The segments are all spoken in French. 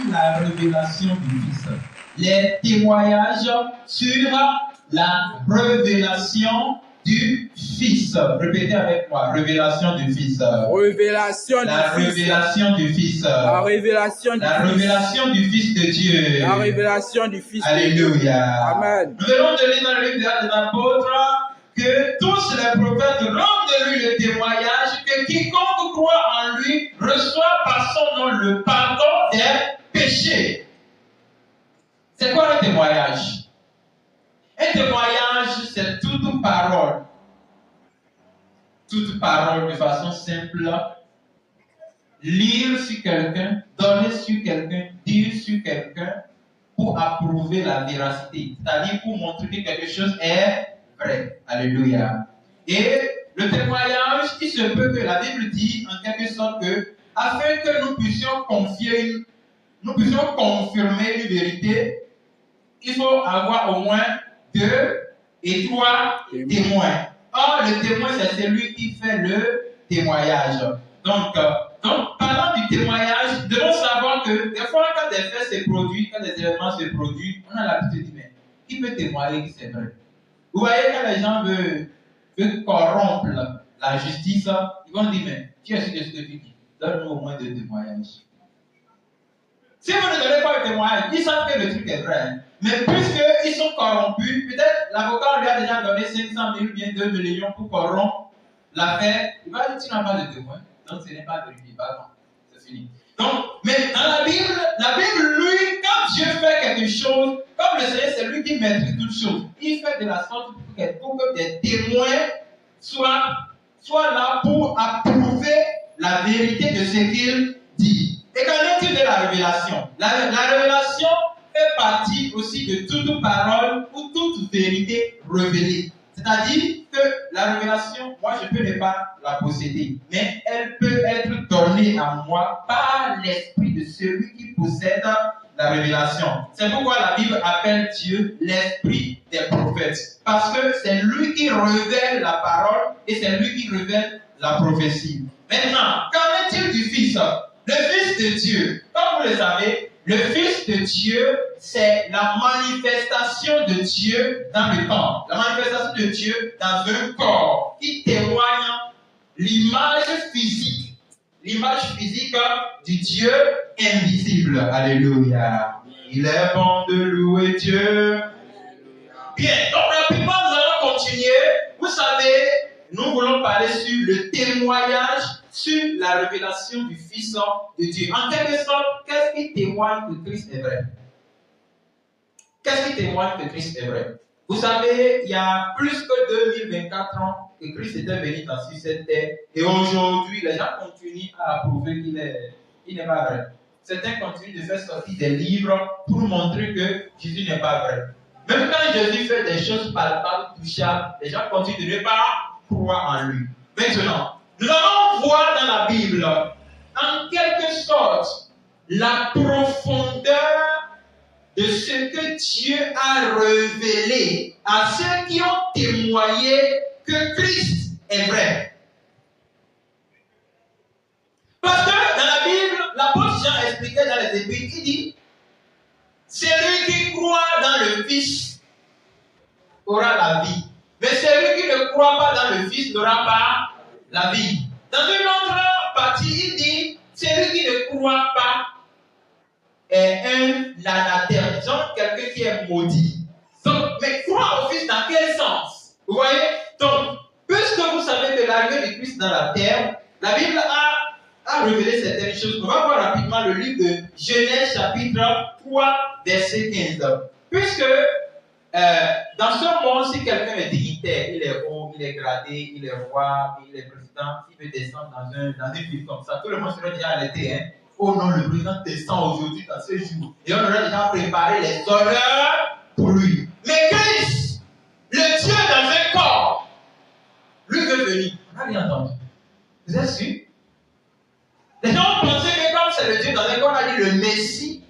sur la révélation du Fils. Les témoignages sur la révélation du Fils. Répétez avec moi, révélation du Fils. Révélation La du Fils. révélation du Fils. La révélation du La Fils. révélation du Fils de Dieu. La révélation du Fils. Alléluia. Amen. Nous venons de lire dans le livre des Actes des Apôtres que tous les prophètes rendent de lui le témoignage que quiconque croit en lui reçoit par son nom le pardon des péchés. C'est quoi le témoignage? Un témoignage, c'est toute parole. Toute parole de façon simple. Lire sur quelqu'un, donner sur quelqu'un, dire sur quelqu'un pour approuver la véracité. C'est-à-dire pour montrer que quelque chose est vrai. Alléluia. Et le témoignage, il se peut que la Bible dit en quelque sorte que afin que nous puissions confirmer une vérité, il faut avoir au moins 2 et 3 témoins. Or, le témoin, c'est celui qui fait le témoignage. Donc, parlant du témoignage, nous devons savoir que des fois, quand des faits se produisent, quand des événements se produisent, on a l'habitude de dire, mais qui peut témoigner que c'est vrai? Vous voyez, quand les gens veulent corrompre la justice, ils vont dire, mais qui est-ce que tu dis? Donne-nous au moins 2 témoignages. Si vous ne donnez pas le témoignage, ils savent que le truc est vrai. Hein. Mais puisqu'ils sont corrompus, peut-être l'avocat lui a déjà donné 500 000 ou bien 2 millions pour corrompre l'affaire. Il va dire, tu n'as pas de témoin. Donc ce n'est pas vérifié. Pardon. C'est fini. Donc, mais dans la Bible, lui, quand Dieu fait quelque chose, comme le Seigneur, c'est lui qui maîtrise toutes choses. Il fait de la sorte pour que des témoins soient là pour approuver la vérité de ce qu'il dit. Et qu'en est-il de la révélation? La révélation fait partie aussi de toute parole ou toute vérité révélée. C'est-à-dire que la révélation, moi je peux ne pas la posséder, mais elle peut être donnée à moi par l'esprit de celui qui possède la révélation. C'est pourquoi la Bible appelle Dieu l'esprit des prophètes. Parce que c'est lui qui révèle la parole et c'est lui qui révèle la prophétie. Maintenant, qu'en est-il du Fils? Le Fils de Dieu, comme vous le savez, le Fils de Dieu, c'est la manifestation de Dieu dans le corps. La manifestation de Dieu dans un corps qui témoigne l'image physique du Dieu invisible. Alléluia. Il est bon de louer Dieu. Bien, donc rapidement, nous allons continuer. Vous savez, nous voulons parler sur le témoignage sur la révélation du Fils de Dieu. En quelque sorte, qu'est-ce qui témoigne que Christ est vrai? Qu'est-ce qui témoigne que Christ est vrai? Vous savez, il y a plus que 2024 ans que Christ était venu sur cette terre. Et aujourd'hui, les gens continuent à prouver qu'il n'est pas vrai. Certains continuent de faire sortir des livres pour montrer que Jésus n'est pas vrai. Même quand Jésus fait des choses palpables, touchables, les gens continuent de ne pas croire en lui. Maintenant, nous allons voir dans la Bible, en quelque sorte, la profondeur de ce que Dieu a révélé à ceux qui ont témoigné que Christ est vrai. Parce que dans la Bible, l'apôtre Jean expliquait dans les Épîtres, il dit, celui qui croit dans le Fils aura la vie. Mais celui qui ne croit pas dans le Fils n'aura pas la vie. Dans une autre partie, il dit, celui qui ne croit pas est un anathème, disons quelqu'un qui est maudit. Donc, mais croire au Fils dans quel sens? Vous voyez? Donc, puisque vous savez que l'arrivée du Christ dans la terre, la Bible a révélé certaines choses. On va voir rapidement le livre de Genèse chapitre 3, verset 15. Puisque dans ce monde, si quelqu'un est dignitaire, il est haut, il est gradé, il est roi, il est président, il veut descendre dans une ville comme ça, tout le monde serait déjà alerté. Hein? Oh non, le président descend aujourd'hui dans ce jour. Et on aurait déjà préparé les honneurs pour lui. Mais Christ, le Dieu dans un corps, lui veut venir. On n'a rien entendu. Vous êtes sûr? Les gens pensaient que comme c'est le Dieu dans un corps, on a dit le Messie.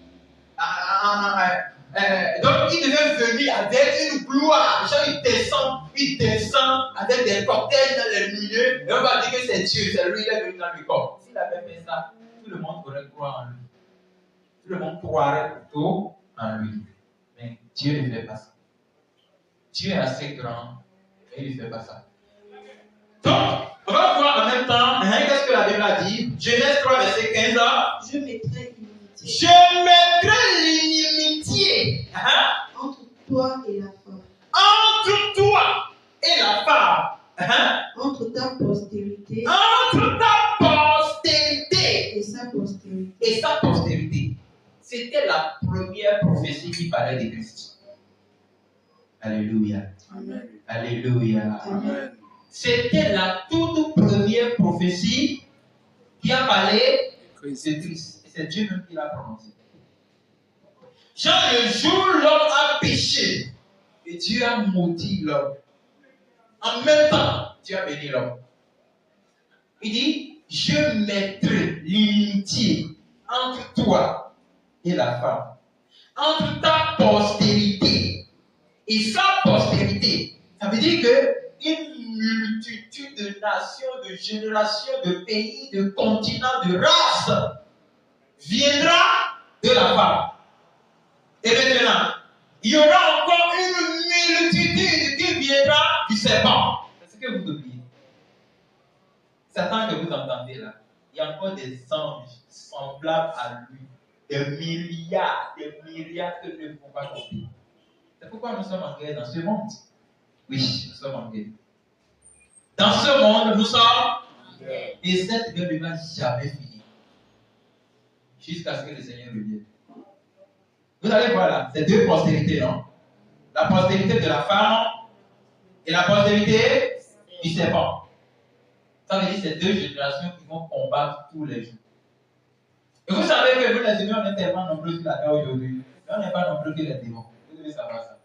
Donc il devait venir avec une gloire. Il descend avec des cortèges dans les milieux. Et on va dire que c'est Dieu, c'est lui, il est venu dans le corps. S'il avait fait ça, tout le monde pourrait croire en lui. Tout le monde croirait plutôt en lui. Mais Dieu ne fait pas ça. Dieu est assez grand, mais il ne fait pas ça. Donc, on va voir en même temps, qu'est-ce que la Bible a dit? Genèse 3, verset 15. Je mettrai l'inimitié. Je mettrai l'inimitié Entre toi et la femme. entre toi et la femme. Entre ta postérité. Entre ta postérité Et sa postérité. et sa postérité. C'était la première prophétie qui parlait de Christ. Alléluia. Amen. Alléluia. Amen. C'était la toute première prophétie qui a parlé de Christ. Et c'est Dieu même qui l'a prononcé. Genre le jour où l'homme a péché, et Dieu a maudit l'homme. En même temps, Dieu a béni l'homme. Il dit, je mettrai l'inimitié entre toi et la femme, entre ta postérité et sa postérité. Ça veut dire que une multitude de nations, de générations, de pays, de continents, de races viendra de la femme. Et maintenant, il y aura encore une multitude qui viendra du serpent. C'est ce que vous oubliez. Satan que vous entendez là, il y a encore des anges semblables à lui. Des milliards que nous ne pouvons pas compter. C'est pourquoi nous sommes en guerre dans ce monde. Oui, nous sommes en guerre. Dans ce monde, nous sommes en guerre. Et cette guerre ne va jamais finir. Jusqu'à ce que le Seigneur revienne. Vous allez voir là, c'est deux postérités, non? La postérité de la femme et la postérité du serpent. Ça veut dire que c'est deux générations qui vont combattre tous les jours. Et vous savez que nous, les humains, on est tellement nombreux sur la terre aujourd'hui. Mais on n'est pas nombreux que les démons. Vous devez savoir ça.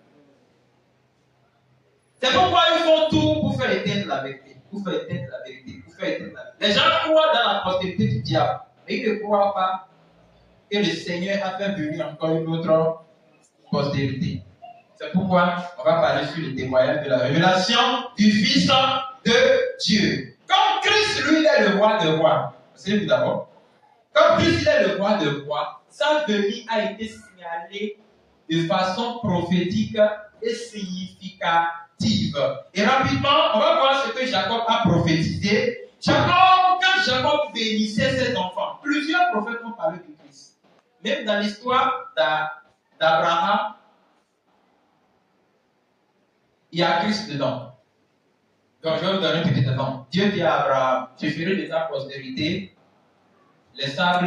C'est pourquoi ils font tout pour faire éteindre la vérité. Pour faire éteindre la vérité. Pour faire éteindre la vérité. Les gens croient dans la postérité du diable. Mais ils ne croient pas que le Seigneur a fait venir encore une autre postérité. C'est pourquoi on va parler sur le témoignage de la révélation du Fils de Dieu. Comme Christ, lui, il est le roi de rois. C'est d'abord. Comme Christ, il est le roi de rois, sa venue a été signalée de façon prophétique et significative. Et rapidement, on va voir ce que Jacob a prophétisé. Quand Jacob bénissait ses enfants, plusieurs prophètes ont parlé de Christ. Même dans l'histoire d'Abraham, il y a Christ dedans. Donc, je vais vous donner un petit exemple. Dieu dit à Abraham, je ferai de ta postérité les sables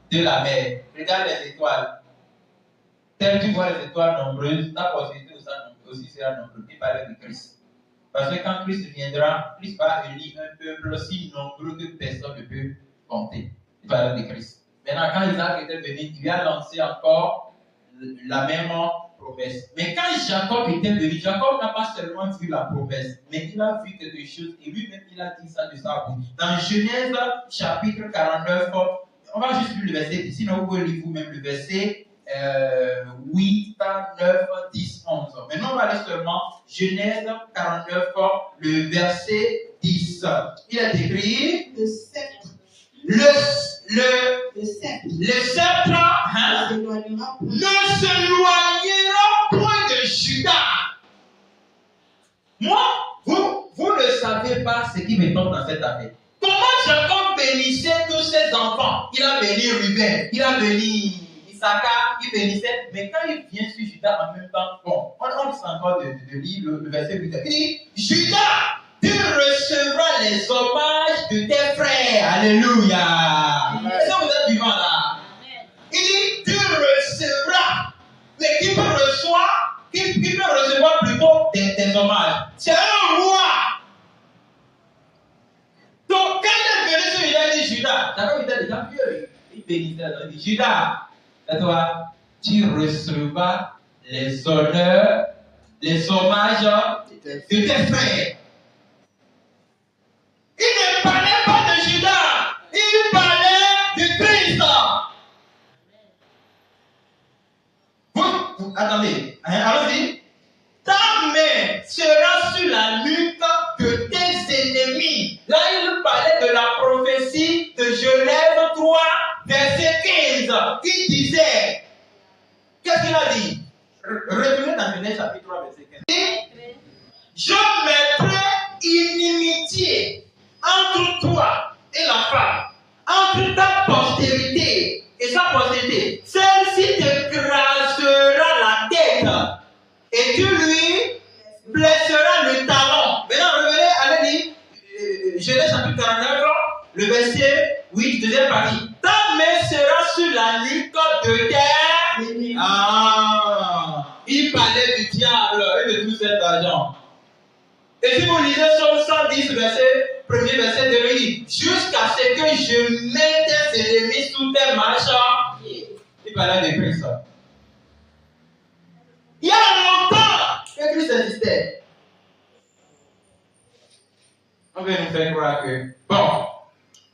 de la mer. Regarde les étoiles. Tel tu vois les étoiles nombreuses, ta postérité aussi sera nombreuse. Il parlait de Christ. Parce que quand Christ viendra, Christ va élire un peuple si nombreux que personne ne peut compter. Il parlait de Christ. Maintenant, quand Isaac était venu, il lui a lancé encore la même promesse. Mais quand Jacob était venu, Jacob n'a pas seulement vu la promesse, mais il a vu quelque chose et lui-même il a dit ça de sa bouche. Dans Genèse chapitre 49, on va juste lire le verset, sinon vous pouvez lire vous-même le verset 8, 9, 10, 11. Maintenant on va aller seulement Genèse 49, le verset 10. Il est écrit Le sceptre. Le sceptre ne s'éloignera point de Juda. Moi, vous ne savez pas ce qui me tombe dans cette affaire. Comment Jacob bénissait tous ses enfants? Il a béni Ruben, il a béni Issachar, il bénissait. Mais quand il vient sur Juda en même temps, bon, on sent encore de lire le verset 8. Il dit, Juda, tu recevras les hommages de tes frères. Alléluia. Est-ce que vous êtes vivants là? Amen. Il dit, tu recevras. Mais qui peut recevoir plutôt des hommages? C'est un roi. Donc, quand il est venu sur Juda, il dit, Juda, Jacob était déjà vieux. Il bénissait. Il dit, Juda, et toi, tu recevras les honneurs, les hommages de tes frères. Il ne parlait pas de Judas, il parlait de Christ. Attendez, allons-y. Ta main sera sur la nuque de tes ennemis. Là, il parlait de la prophétie de Genèse 3, verset 15. Il disait, qu'est-ce qu'il a dit? Retournez dans Genèse chapitre 3, verset 15. Je mettrai inimitié entre toi et la femme, entre ta postérité et sa postérité. Celle-ci t'écrasera la tête et tu lui blesseras le talon. Maintenant, revenez, allez lire Genèse chapitre 49, le verset 8, deuxième partie. Ta main sera sur la nuque de tes. Ah, il parlait du diable et de tout cet argent. Et si vous lisez Psaume 110, premier verset de lui, jusqu'à ce que je mette tes ennemis sous tes marches, il parlait de Christ. Il y a longtemps que Christ existait. On veut nous faire croire que. Bon.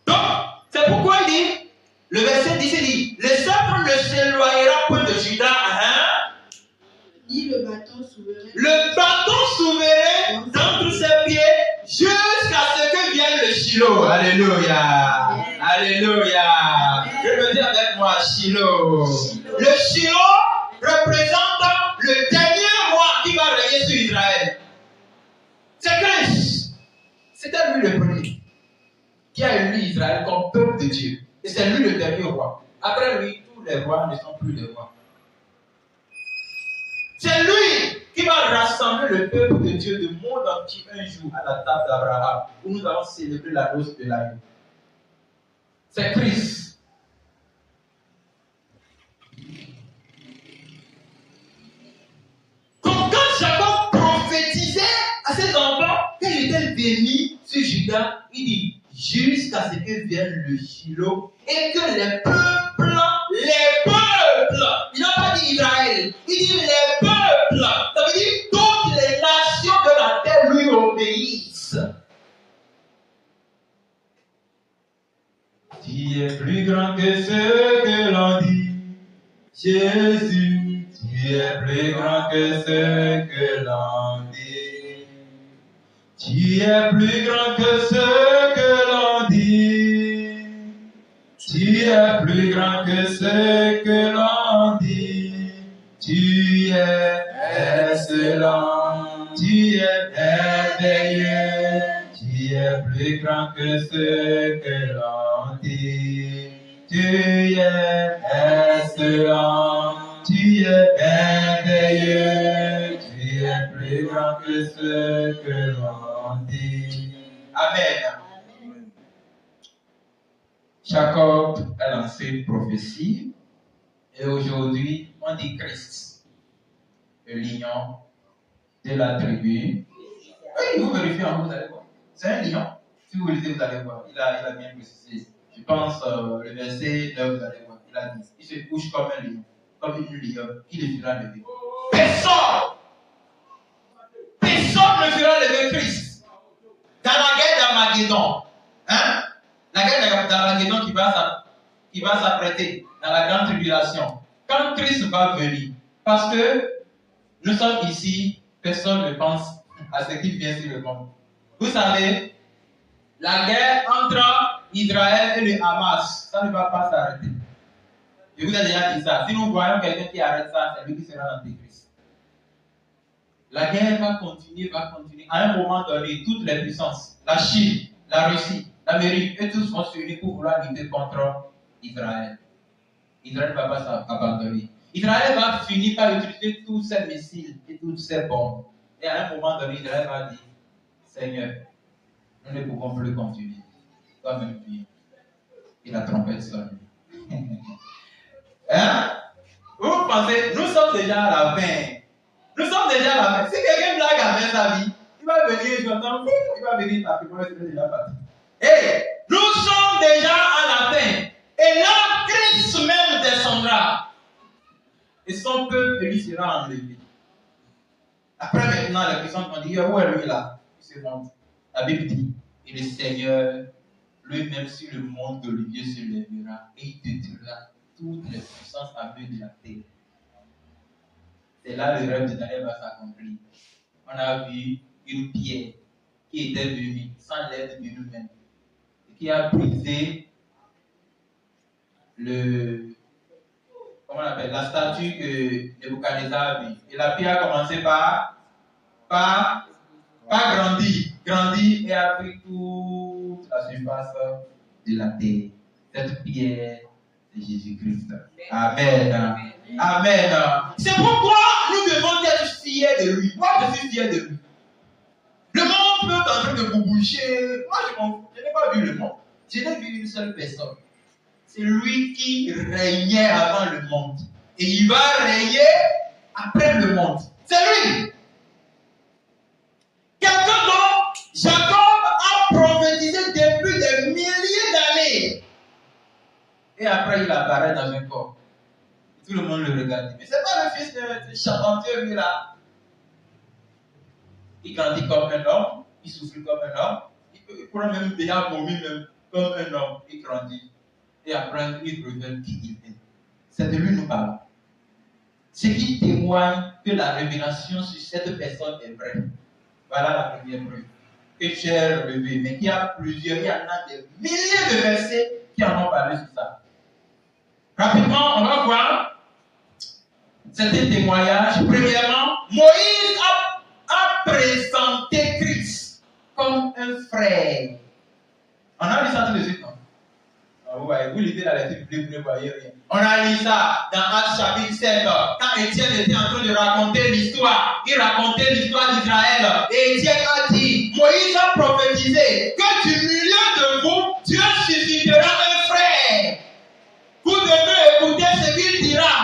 Donc, c'est pourquoi il dit, le verset 10, il dit, le sceptre ne s'éloignera point de Judas, hein? Ni le bâton souverain. Le bâton souverain d'entre ses pieds jusqu'à ce que vienne le Shiloh. Alléluia. Amen. Alléluia. Amen. Je veux dire avec moi, Shiloh. Le Shiloh représente le dernier roi qui va régner sur Israël. C'est Christ. C'était lui le premier qui a élu Israël comme peuple de Dieu. Et c'est lui le dernier roi. Après lui, tous les rois ne sont plus des rois. C'est lui qui va rassembler le peuple de Dieu du monde entier un jour à la table d'Abraham, où nous allons célébrer la noce de l'agneau. C'est Christ. Donc quand Jacob prophétisait à ses enfants qu'il était béni sur Judas, il dit jusqu'à ce que vienne le Shiloh et que les peuples, il n'a pas dit Israël, il dit les peuples, ça veut dire toutes les nations de la terre lui obéissent. Tu es plus grand que ce que l'on dit, Jésus, tu es plus grand que ce que l'on dit. Tu es plus grand que ce que l'on dit. Tu es plus grand que ce que l'on dit. Tu es excellent. Tu es merveilleux. Tu es plus grand que ce que l'on dit. Tu es excellent. Tu es merveilleux. Tu es plus grand que ce que l'on dit. Amen. Jacob a lancé une prophétie et aujourd'hui on dit Christ, le lion de la tribu. Oui, vous vérifiez en vous allez voir. C'est un lion. Si vous lisez, vous allez voir. Il a bien précisé. Je pense le verset 9, vous allez voir. Il a dit il se couche comme un lion, comme une lionne qui le fera lever. Personne ne fera lever Christ. Dans la guerre d'Armageddon, hein? La guerre d'Armageddon qui va s'apprêter dans la grande tribulation. Quand Christ va venir, parce que nous sommes ici, personne ne pense à ce qui vient sur le monde. Vous savez, la guerre entre Israël et le Hamas, ça ne va pas s'arrêter. Je vous ai déjà dit ça. Si nous voyons quelqu'un qui arrête ça, c'est lui qui sera l'antéchrist. La guerre va continuer. À un moment donné, toutes les puissances, la Chine, la Russie, l'Amérique, eux tous vont se unir pour vouloir lutter contre Israël. Israël ne va pas s'abandonner. Israël va finir par utiliser tous ses missiles et toutes ses bombes. Et à un moment donné, Israël va dire, Seigneur, nous ne pouvons plus continuer. Toi-même, viens. Et la trompette sonne. Hein? Vous pensez, nous sommes déjà à la fin. Nous sommes déjà à la fin. Si quelqu'un blague à fin sa vie, il va venir, je m'entends, il va venir taper, moi je suis déjà parti. Hey, nous sommes déjà à la fin. Et là, Christ même descendra. Et son peuple, lui, sera enlevé. Après, maintenant, les puissants vont dire, où est lui là? Il se montre. La Bible dit, et le Seigneur, lui-même sur le mont d'Olivier se lèvera et il détruira toutes les puissances aveugles de la terre. C'est là le rêve de Daniel va s'accomplir. On a vu une pierre qui était venue sans l'aide de nous-mêmes et qui a brisé comment on appelle, la statue que Nebuchadnezzar a vue. Et la pierre a commencé par grandir et a pris toute la surface de la terre. Cette pierre de Jésus-Christ. Amen. Amen. C'est pourquoi nous devons être fiers de lui. Moi, je suis fier de lui. Le monde peut être en train de bouboucher. Moi, je n'ai pas vu le monde. Je n'ai vu une seule personne. C'est lui qui régnait avant le monde. Et il va régner après le monde. C'est lui. Quelqu'un dont Jacob a prophétisé depuis des milliers d'années. Et après, il apparaît dans un corps. Et tout le monde le regarde. Mais c'est pas le fils de charpentier, lui là. Il grandit comme un homme. Il souffre comme un homme. Il pourrait même déjà vomir même comme un homme. Il grandit. Et après, il révèle qui il est. C'est de lui nous parlons. Ce qui témoigne que la révélation sur cette personne est vraie. Voilà la première preuve que j'ai relevée. Mais il y a plusieurs, il y en a des milliers de versets qui en ont parlé sur ça. Rapidement, on va voir certains témoignages. Premièrement, Moïse a présenté Christ comme un frère. On a lu ça tout de suite, non? Vous lisez la lecture biblique, vous ne voyez rien. On a lu ça dans Actes chapitre 7. Quand Étienne était en train de raconter l'histoire, il racontait l'histoire d'Israël. Et Étienne a dit, Moïse a prophétisé que du milieu de vous, Dieu suscitera un frère. Vous devez écouter ce qu'il dira.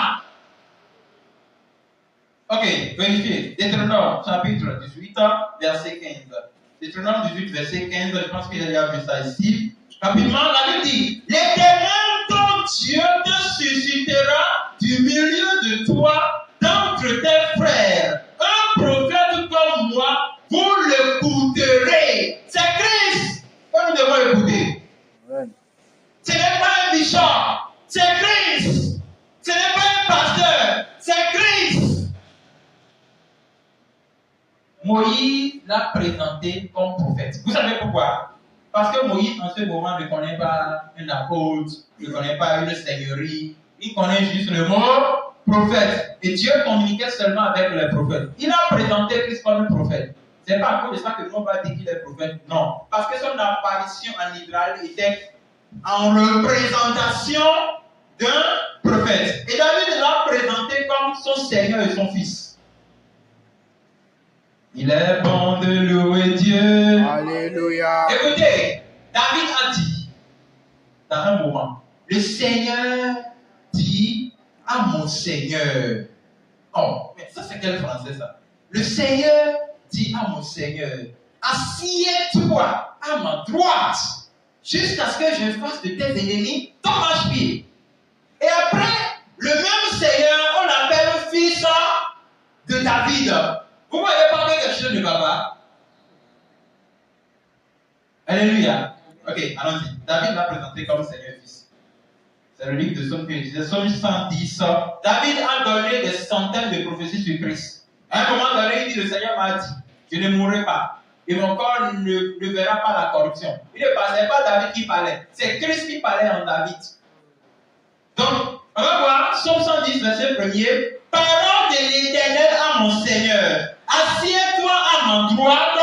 Ok, vérifiez. Deutéronome chapitre 18, verset 15. Deutéronome 18, verset 15, je pense qu'il y a vu ça ici. Rapidement, la Bible dit, l'Éternel ton Dieu te suscitera du milieu de toi, d'entre tes frères, un prophète comme moi, vous l'écouterez. C'est Christ que nous devons écouter. Ouais. Ce n'est pas un bishop, c'est Christ. Ce n'est pas un pasteur, c'est Christ. Moïse l'a présenté comme prophète. Vous savez pourquoi? Parce que Moïse, en ce moment, ne connaît pas un apôtre, ne connaît pas une seigneurie, il connaît juste le mot prophète. Et Dieu communiquait seulement avec les prophètes. Il a présenté Christ comme un prophète. Ce n'est pas à cause de ça que nous on va dire qu'il est prophète. Non. Parce que son apparition en Israël était en représentation d'un prophète. Et David l'a présenté comme son Seigneur et son Fils. Il est bon de louer Dieu. Alléluia. Écoutez, David a dit, dans un moment, le Seigneur dit à mon Seigneur. Oh, mais ça c'est quel français ça? Le Seigneur dit à mon Seigneur, assieds-toi à ma droite, jusqu'à ce que je fasse de tes ennemis ton marchepied. Et après, le même Seigneur, on l'appelle fils de David. Vous ne voyez pas quelque chose de papa? Alléluia. Ok, allons-y. David l'a présenté comme Seigneur et Fils. C'est le livre de Psaume que je disais. Psaume 110. David a donné des centaines de prophéties sur Christ. À un moment donné, il dit, le Seigneur m'a dit, je ne mourrai pas. Et mon corps ne verra pas la corruption. Il ne passait pas David qui parlait. C'est Christ qui parlait en David. Donc, on va voir Psaume 110, verset 1er. Parole de l'Éternel à mon Seigneur. Assieds-toi à ma droite.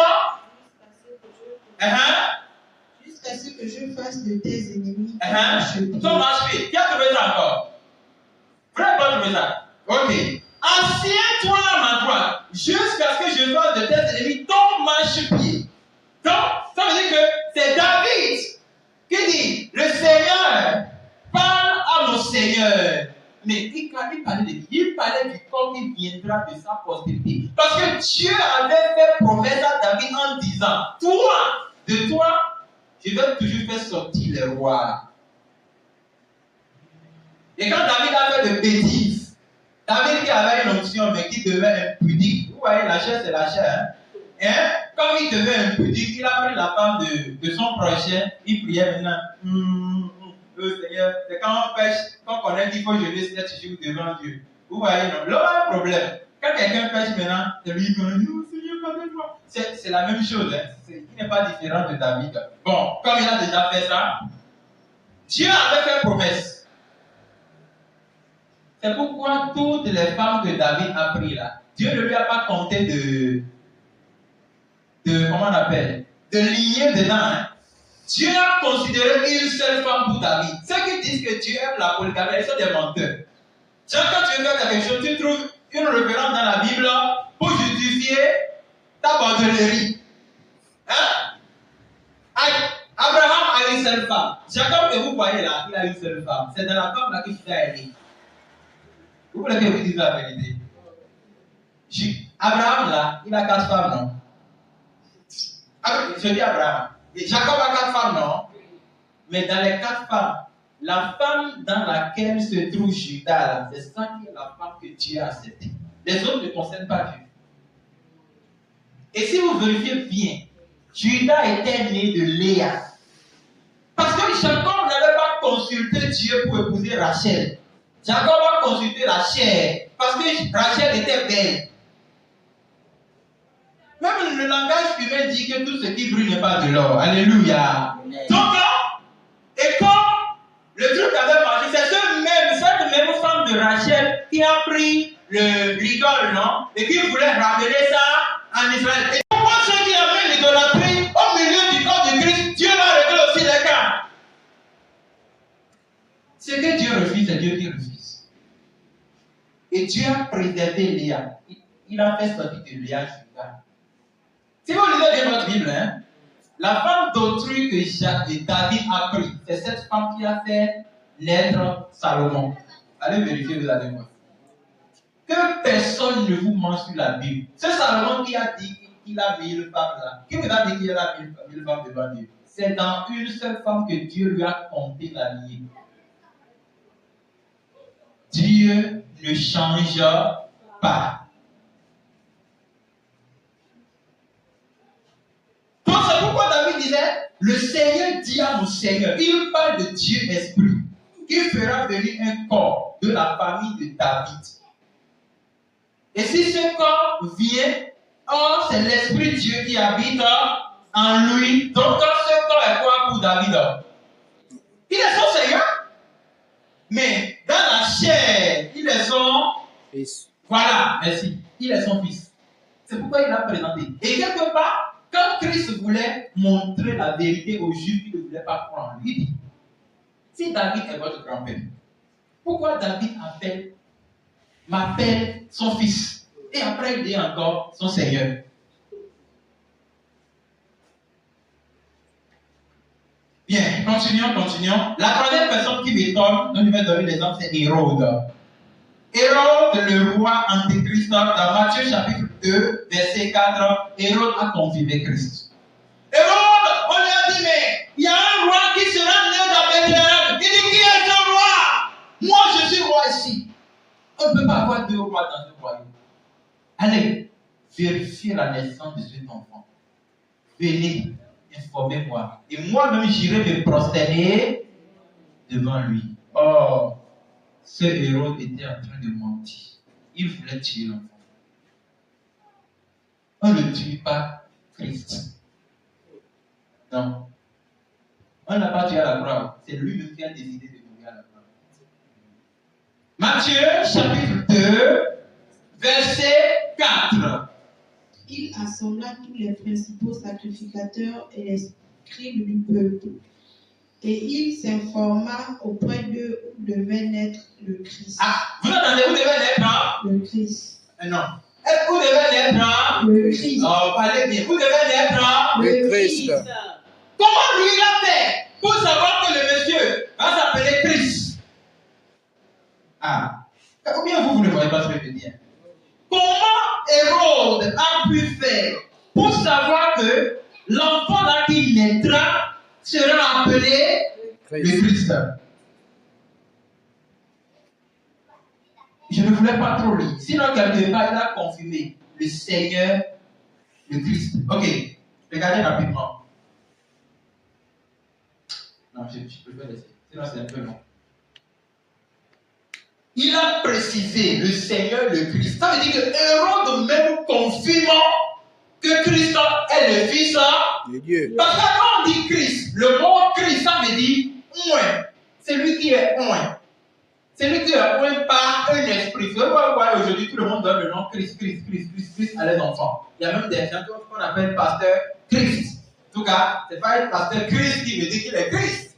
Jusqu'à ce que je fasse de tes ennemis. Ton marche-pied. Qui a trouvé ça encore? Frère, pas trouvé ça. Ok. Assieds-toi à ma droite. Jusqu'à ce que je fasse de tes ennemis ton marche-pied. Donc, ça veut dire que c'est David qui dit, le Seigneur parle à mon Seigneur. Mais il parlait du corps qui viendra de sa postérité. Parce que Dieu avait fait promesse à David en disant, de toi, je vais toujours faire sortir les rois. Et quand David a fait de bêtises, David qui avait une onction mais qui devait impudique, vous voyez, la chair c'est la chair. Comme il devait impudique, il a pris la femme de son prochain, il priait maintenant. Seigneur, c'est quand on pêche, quand on connaît qu'il faut jeûner 7 jours devant Dieu. Vous voyez, non? L'homme a un problème. Quand quelqu'un pêche maintenant, c'est lui qui dit, oh Seigneur, pardonne-moi. C'est la même chose, hein? Il n'est pas différent de David. Bon, comme il a déjà fait ça, Dieu avait fait promesse. C'est pourquoi toutes les femmes que David a prises là, Dieu ne lui a pas compté comment on appelle, de lignée dedans. Hein. Dieu a considéré une seule femme pour David. Ceux qui disent que Dieu aime la polygamie, ils sont des menteurs. Quand tu veux faire quelque chose, tu trouves une référence dans la Bible pour justifier ta bordellerie. Hein? Abraham a une seule femme. Jacob que vous voyez là, il a une seule femme. C'est dans la femme là qu'il faut aider. Vous voulez que je vous dise la vérité? Abraham là, il a 4 femmes, non? Je dis Abraham. Et Jacob a 4 femmes, non? Mais dans les 4 femmes, la femme dans laquelle se trouve Judas, c'est ça qui est la femme que Dieu a acceptée. Les autres ne concernent pas Dieu. Et si vous vérifiez bien, Judas était né de Léa. Parce que Jacob n'avait pas consulté Dieu pour épouser Rachel. Jacob a consulté Rachel parce que Rachel était belle. Même le langage humain dit que tout ce qui brille n'est pas de l'or. Alléluia. Donc, et quand le truc avait marché, c'est cette même femme de Rachel qui a pris l'idole, non? Et qui voulait ramener ça en Israël. Et pourquoi ceux qui avaient l'idolâtrie au milieu du corps de Christ, Dieu va régler aussi les cas. Ce que Dieu refuse, c'est Dieu qui refuse. Et Dieu a préservé Léa. Il a fait sortir de Léa Judas. Si vous lisez bien votre Bible, hein, la femme d'autrui que David a pris, c'est cette femme qui a fait naître Salomon. Allez vérifier, vous allez voir. Que personne ne vous ment sur la Bible. C'est Salomon qui a dit qu'il a 1000 femmes là. Qui vous a dit qu'il a 1000 femmes devant Dieu? C'est dans une seule femme que Dieu lui a compté la lignée. Dieu ne change pas. Donc c'est pourquoi David disait, le Seigneur dit à mon Seigneur, il parle de Dieu esprit, qui fera venir un corps de la famille de David. Et si ce corps vient, or c'est l'esprit de Dieu qui habite en lui. Donc ce corps est quoi pour David? Il est son Seigneur. Mais dans la chair, il est son fils. Voilà, merci. Il est son fils. C'est pourquoi il l'a présenté. Et quelque part, quand Christ voulait montrer la vérité aux Juifs qui ne voulaient pas croire en lui, il dit, si David est votre grand-père, pourquoi David m'appelle son fils? Et après il dit encore son Seigneur. Bien, continuons. La troisième personne qui m'étonne, dont je vais donner l'exemple, c'est Hérode. Hérode, le roi antéchrist, dans Matthieu chapitre 2, verset 4, Hérode a confirmé Christ. Hérode, on lui a dit, mais il y a un roi qui sera né dans Bethléem. Il dit, qui est ce roi? Moi, je suis roi ici. On ne peut pas avoir 2 rois dans ce royaume. Allez, vérifiez la naissance de cet enfant. Venez. Informez-moi. Et moi-même, j'irai me prosterner devant lui. Oh, ce Hérode était en train de mentir. Il voulait tuer l'enfant. On ne tue pas Christ. Non. On n'a pas tué à la croix. C'est lui-même qui a décidé de mourir à la croix. Matthieu, chapitre 2, verset 4. Il assembla tous les principaux sacrificateurs et les scribes du peuple. Et il s'informa auprès d'eux où devait naître le Christ. Ah, vous entendez, où devait naître le Christ. Non. Est-ce que vous devez naître le Christ. Oh, parlez bien. Vous devez naître le Christ. Comment lui il a fait pour savoir que le monsieur va s'appeler Christ? Ah. Combien vous ne voyez pas ce que je veux dire? Comment Hérode a pu faire pour savoir que l'enfant là qui naîtra sera appelé le Christ? Je ne voulais pas trop lire. Sinon, quelque part, il a confirmé le Seigneur, le Christ. Ok, regardez rapidement. Non, je peux laisser. Sinon, c'est un peu long. Il a précisé le Seigneur, le Christ. Ça veut dire que Hérode même confirmant que Christ est le Fils de Dieu. Parce que quand on dit Christ, le mot Christ, ça veut dire oint. C'est lui qui est oint. C'est lui qui est oint par aujourd'hui, tout le monde donne le nom Christ, Christ, Christ, Christ, Christ à leurs enfants. Il y a même des gens qu'on appelle pasteur Christ. En tout cas, ce n'est pas un pasteur Christ qui veut dire qu'il est Christ.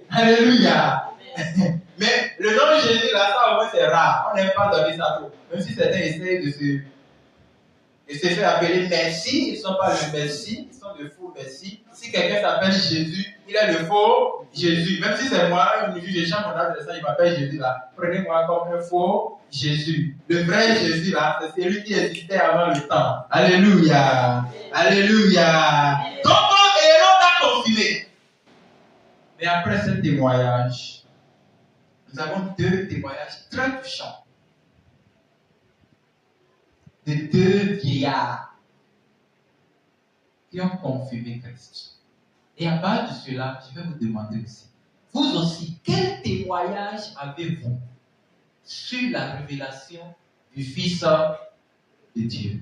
Alléluia. Mais le nom de Jésus, là, ça au moins c'est rare. On n'aime pas donner ça trop. Même si certains essayent de se faire appeler Messie, ils ne sont pas le Messie, ils sont de faux Messie. Si quelqu'un s'appelle Jésus, il est le faux Jésus. Même si c'est moi, je chante mon adresse, il m'appelle Jésus là. Prenez-moi comme un faux Jésus. Le vrai Jésus là, c'est celui qui existait avant le temps. Alléluia. Alléluia. Donc, Hérode a confirmé. Mais après ce témoignage, nous avons deux témoignages très touchants de deux vieillards qui ont confirmé Christ. Et à base de cela, je vais vous demander aussi, vous aussi, quel témoignage avez-vous sur la révélation du Fils de Dieu?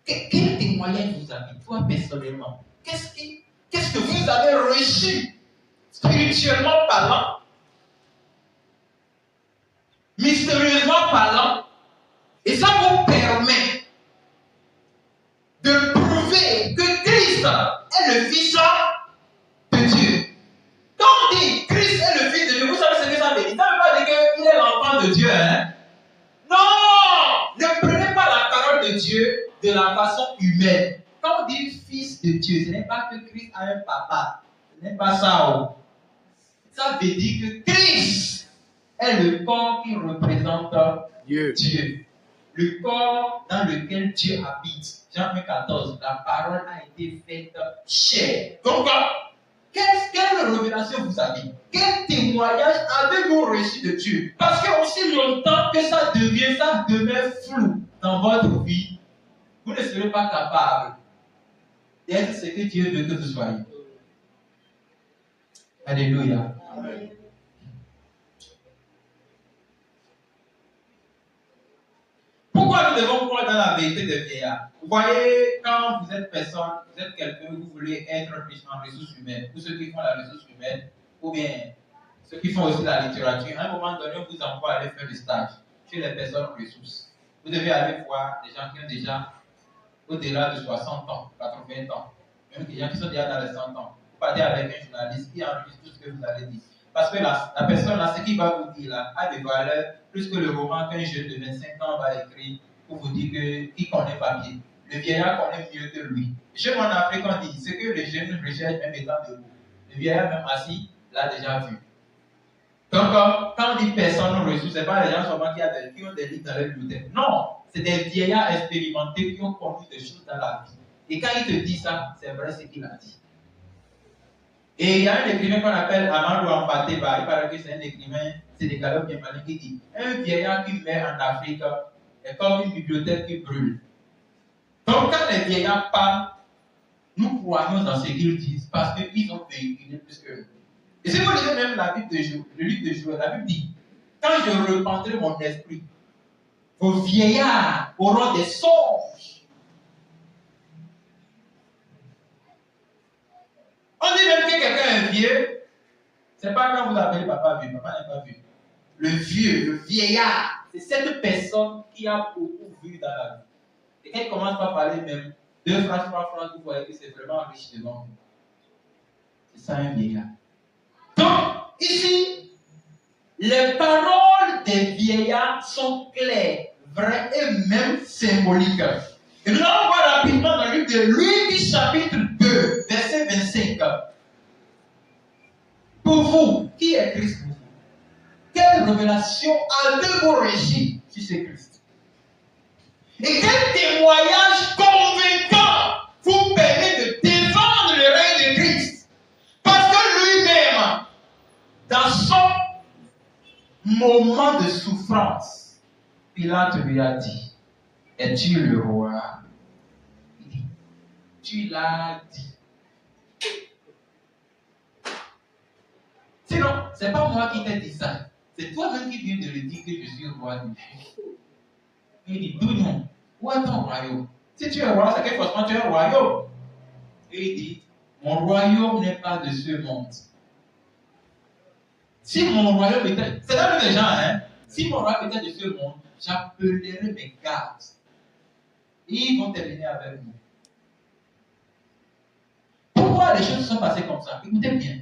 Quel témoignage vous avez, toi personnellement? Qu'est-ce que vous avez reçu spirituellement parlant, mystérieusement parlant, et ça vous permet de prouver que Christ est le Fils de Dieu. Quand on dit Christ est le Fils de Dieu, vous savez ce que ça veut dire? Ça ne veut pas dire qu'il est l'enfant de Dieu. Hein? Non! Ne prenez pas la parole de Dieu de la façon humaine. Quand on dit Fils de Dieu, ce n'est pas que Christ a un papa. Ce n'est pas ça. Oh. Ça veut dire que Christ est le corps qui représente Dieu. Le corps dans lequel Dieu habite. Jean 1,14, la parole a été faite chair. Donc, quelle révélation vous avez? Quel témoignage avez-vous reçu de Dieu? Parce que aussi longtemps que ça demeure flou dans votre vie, vous ne serez pas capable d'être ce que Dieu veut que vous soyez. Alléluia. Amen. Pourquoi nous devons croire dans la vérité des vieillards? Vous voyez, quand vous êtes personne, vous êtes quelqu'un, vous voulez être en ressources humaines, ou ceux qui font la ressource humaine, ou bien ceux qui font aussi la littérature, à un moment donné, on vous envoie aller faire des stages chez les personnes ressources. Vous devez aller voir des gens qui ont déjà au-delà de 60 ans, 80 ans, même des gens qui sont déjà dans les 100 ans. Vous partez avec un journaliste qui enregistre tout ce que vous allez dire. Parce que la personne là, ce qu'il va vous dire là, a des valeurs plus que le roman qu'un jeune de 25 ans va écrire pour vous dire qu'il connaît papier. Le vieillard connaît mieux que lui. Chez moi en Afrique, on dit ce que les jeunes recherchent même étant debout. Le vieillard même assis l'a déjà vu. Donc, quand on dit personne ressources, ce n'est pas les gens seulement qui ont des livres dans leur bibliothèque. Non, c'est des vieillards expérimentés qui ont connu des choses dans la vie. Et quand il te dit ça, c'est vrai ce qu'il a dit. Et il y a un écrivain qu'on appelle Amadou Ampateba, il paraît que c'est un écrivain sénégalais bien malin qui dit un vieillard qui meurt en Afrique est comme une bibliothèque qui brûle. Donc quand les vieillards parlent, nous croyons dans ce qu'ils disent parce qu'ils ont véhiculé plus que nous. Et si vous lisez même la Bible de Joël, le livre de Joël, la Bible dit quand je reprendrai mon esprit, vos vieillards auront des songes. On dit même que quelqu'un est vieux, c'est pas quand vous appelez papa vieux, papa n'est pas vieux. Le vieux, le vieillard, c'est cette personne qui a beaucoup vu dans la vie. Et quand il commence par parler même 2 phrases, 3 phrases, vous voyez que c'est vraiment riche devant vous. C'est ça un vieillard. Donc, ici, les paroles des vieillards sont claires, vraies et même symboliques. Et nous allons voir rapidement dans le livre de Luc, chapitre 2, verset 25. Pour vous, qui est Christ pour vous? Quelle révélation avez-vous reçue sur ce Christ? Et quel témoignage convaincant vous permet de défendre le règne de Christ? Parce que lui-même, dans son moment de souffrance, Pilate lui a dit, es-tu le roi? Il dit, tu l'as dit. Sinon, ce n'est pas moi qui t'ai dit ça. C'est toi-même qui viens de le dire que je suis roi du Juif. Il dit, d'où non? Où est ton royaume? Si tu es roi, c'est que forcément tu es un royaume. Et il dit, mon royaume n'est pas de ce monde. Si mon royaume était... C'est là que les gens, hein? Si mon royaume était de ce monde, j'appellerai mes gardes. Et ils vont terminer avec nous. Pourquoi les choses sont passées comme ça? Écoutez bien.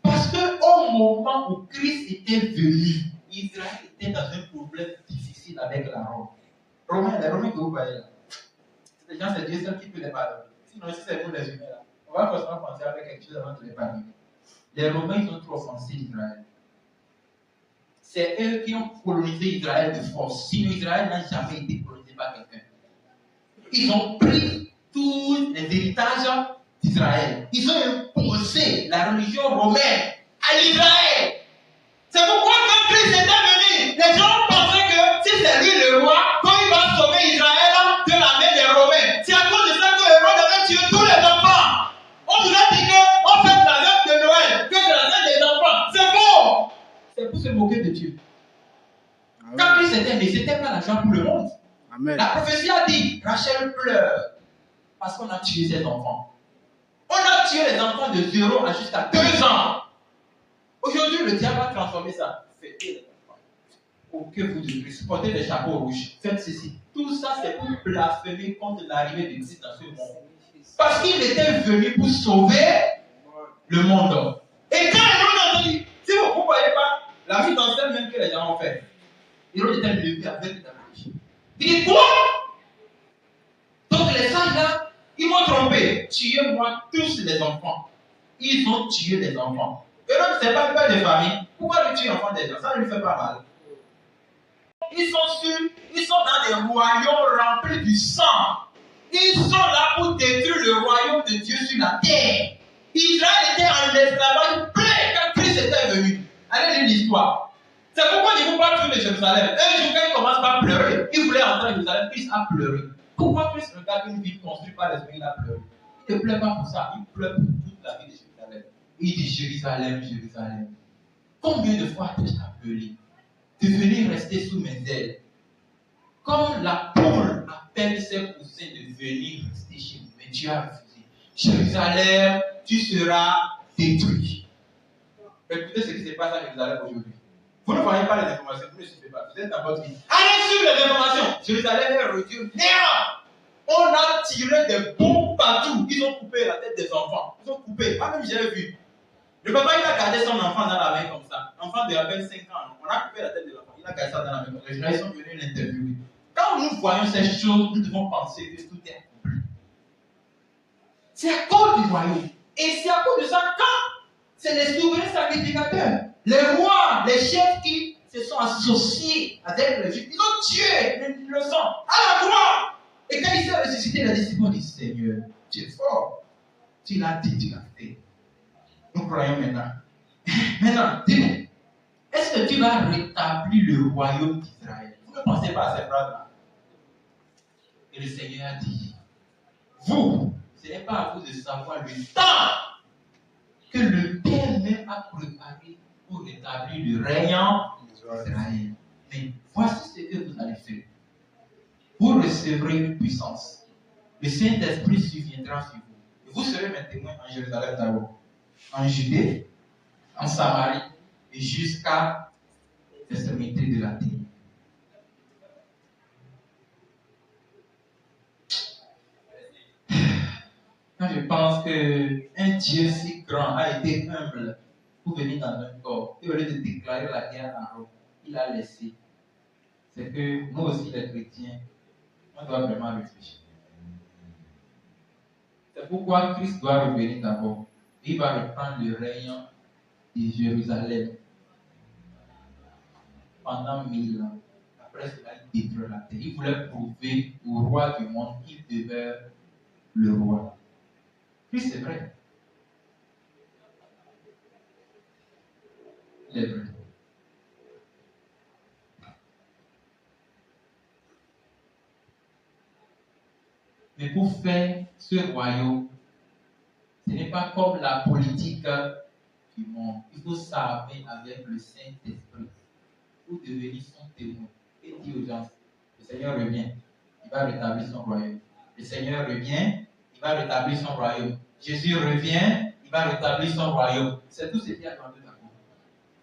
Parce qu'au moment où Christ était venu, Israël était dans un problème difficile avec la Rome. Les Romains que vous voyez là, c'est des gens, c'est Dieu seul qui peut les pardonner. Sinon, si c'est vous les humains là, on va forcément penser à faire quelque chose avant de les pardonner. Les Romains, ils ont trop offensé Israël. C'est eux qui ont colonisé Israël de force. Sinon, Israël n'a jamais été colonisé par quelqu'un. Ils ont pris tous les héritages d'Israël. Ils ont imposé la religion romaine à l'Israël. C'est pourquoi quand Christ était venu, les gens pensaient que si c'est lui le roi, quand il va sauver Israël de la main des Romains, c'est à cause de ça que le roi devait tuer tous les enfants. On nous a dit qu'on fait la fête de Noël, que c'est la fête des enfants. C'est faux. C'est pour se moquer de Dieu. Quand Christ était né, ce n'était pas la joie pour le monde. Amen. La prophétie a dit, Rachel pleure parce qu'on a tué ses enfants. On a tué les enfants de 0 à jusqu'à 2 ans. Aujourd'hui, le diable a transformé ça. Fêtez les enfants. Pour que vous devez supporter les chapeaux rouges. Faites ceci. Tout ça, c'est pour blasphémer contre l'arrivée de Christ dans ce monde. Parce qu'il était venu pour sauver le monde. Et quand Hérode a dit, si vous ne voyez pas la mise en scène même que les gens ont fait, Hérode était levé avec la bouche. Il dit quoi? Donc les sages là, ils m'ont trompé. Tuez-moi tous les enfants. Ils ont tué les enfants. Hérode, ce n'est pas le père de famille. Pourquoi lui tuer l'enfant des gens? Ça ne lui fait pas mal. Ils sont dans des royaumes remplis du sang. Ils sont là pour détruire le royaume de Dieu sur la terre. Israël était en esclavage plein quand Christ était venu. Allez lire l'histoire. C'est pourquoi il ne faut pas tuer de Jérusalem. Un jour, quand il commence par pleurer, il voulait entrer à Jérusalem, Christ a pleuré. Pourquoi Christ regarde une ville construite par les humains, il a pleuré? Il ne pleure pas pour ça, il pleure pour toute la vie de Jérusalem. Il dit Jérusalem, Jérusalem. Combien de fois t'ai-je appelé de venir rester sous mes ailes? Comme la poule appelle ses poussins de venir rester chez nous. Mais Dieu a refusé. Jérusalem, tu seras détruit. Écoutez ce qui se passe à Jérusalem aujourd'hui. Vous ne voyez pas les informations, vous ne suivez pas. Vous êtes dans votre vie. Allez suivre les informations. Jérusalem est réduite. On a tiré des bombes partout. Ils ont coupé la tête des enfants. Ils ont coupé. Moi-même, j'ai vu. Le papa, il a gardé son enfant dans la main comme ça. L'enfant de à peine 5 ans. On a coupé la tête de l'enfant. Il a gardé ça dans la main comme ça. Les gens, ils sont venus l'interviewer. Quand nous voyons ces choses, nous devons penser que tout est accompli. C'est à cause du royaume. Et c'est à cause de ça, quand c'est les souverains sacrificateurs, les rois, les chefs qui se sont associés avec les Juifs, ils ont tué le sang à la croix. Et quand il s'est ressuscité, les disciples ont dit Seigneur, tu es fort. Tu l'as dit, tu l'as fait. Nous croyons maintenant. Maintenant, dis-nous, est-ce que tu vas rétablir le royaume d'Israël? Vous ne pensez pas à ces phrases-là. Et le Seigneur a dit, vous, ce n'est pas à vous de savoir le temps que le Père même a préparé pour rétablir le règne d'Israël. Mais voici ce que vous allez faire. Vous recevrez une puissance. Le Saint-Esprit surviendra sur vous. Et vous serez mes témoins en Jérusalem d'abord, en Judée, en Samarie et jusqu'à l'extrémité de la terre. Quand je pense qu'un Dieu si grand a été humble pour venir dans un corps, et au lieu de déclarer la guerre à Rome, il a laissé. C'est que nous aussi, les chrétiens, on doit vraiment réfléchir. C'est pourquoi Christ doit revenir d'abord. Il va reprendre le règne de Jérusalem pendant 1000 ans. Après cela, il détruit la terre. Il voulait prouver au roi du monde qu'il demeure le roi. Puis c'est vrai. Il est vrai. Mais pour faire ce royaume, ce n'est pas comme la politique du monde. Il faut s'armer avec le Saint-Esprit pour devenir son témoin. Et dire aux gens, le Seigneur revient, il va rétablir son royaume. Le Seigneur revient, il va rétablir son royaume. Jésus revient, il va rétablir son royaume. C'est tout ce qu'il y a dans le monde.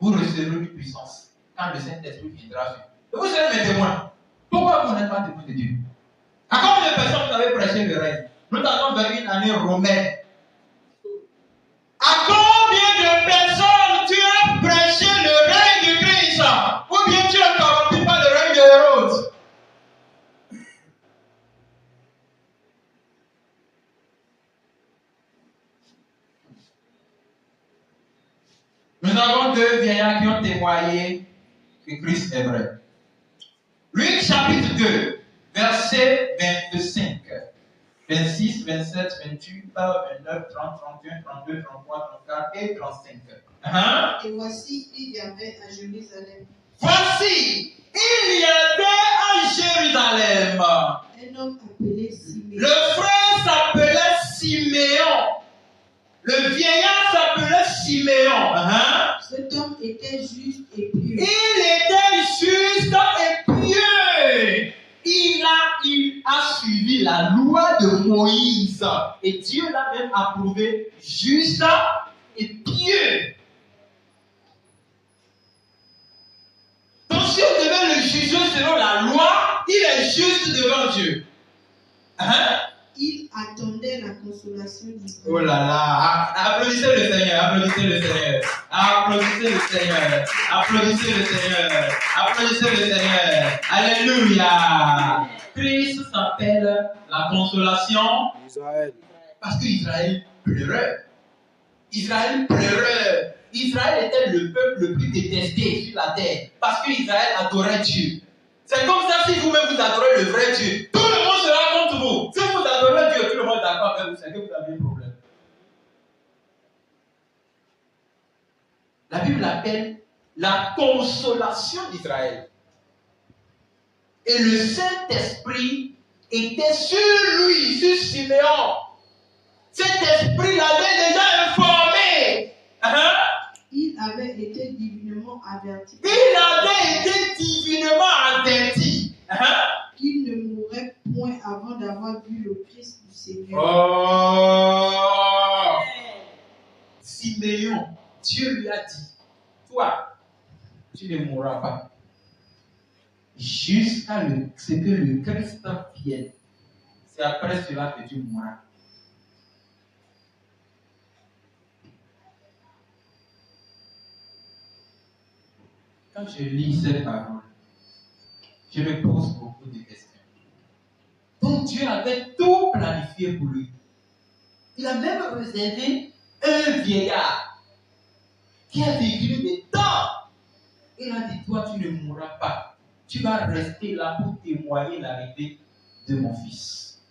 Vous recevrez une puissance quand le Saint-Esprit viendra sur vous. Et vous serez mes témoins. Pourquoi vous n'êtes pas témoins de Dieu? À combien de personnes vous avez prêché le règne? Nous allons vers une année romaine. À combien de personnes tu as prêché le règne de Christ? Ou bien tu es corrompu par le règne de Hérode? Nous avons deux vieillards qui ont témoigné que Christ est vrai. Luc chapitre 2, verset 25, 26, 27, 28, 29, 30, 31, 32, 33, 34 et 35. Et voici, il y avait à Jérusalem Voici, il y avait à Jérusalem un homme appelé Siméon. le frère s'appelait Siméon. Le vieillard s'appelait Siméon. Cet homme était juste et pieux. Il était juste et pieux. Il a suivi la loi de Moïse. Et Dieu l'a même approuvé juste et pieux. Donc si on devait le juger selon la loi, il est juste devant Dieu. Il attendait la consolation d'Israël. Oh là là, applaudissez le Seigneur, applaudissez le Seigneur, applaudissez le Seigneur, applaudissez le Seigneur, applaudissez le Seigneur. Alléluia. Christ s'appelle la consolation Israël. parce qu'Israël pleurait. Israël pleurait. Israël était le peuple le plus détesté sur la terre parce qu'Israël adorait Dieu. C'est comme ça, si vous-même vous adorez le vrai Dieu, tout le monde sera contre vous. Si vous adorez Dieu, tout le monde est d'accord avec vous, c'est que vous avez un problème. La Bible l'appelle la consolation d'Israël. Et le Saint-Esprit était sur lui, sur Siméon. Cet esprit l'avait déjà informé. Il avait été divinement averti. Il avait été divinement averti. Qu'il ne mourrait point avant d'avoir vu le Christ du Seigneur. Oh! Siméon, Dieu lui a dit, toi, tu ne mourras pas. Jusqu'à ce que le Christ vienne. C'est après cela que tu mourras. Quand je lis ces paroles, je me pose beaucoup de questions. Donc Dieu avait tout planifié pour lui. Il a même réservé un vieillard qui a vécu des temps. Il a dit, toi tu ne mourras pas. Tu vas rester là pour témoigner l'arrivée de mon fils.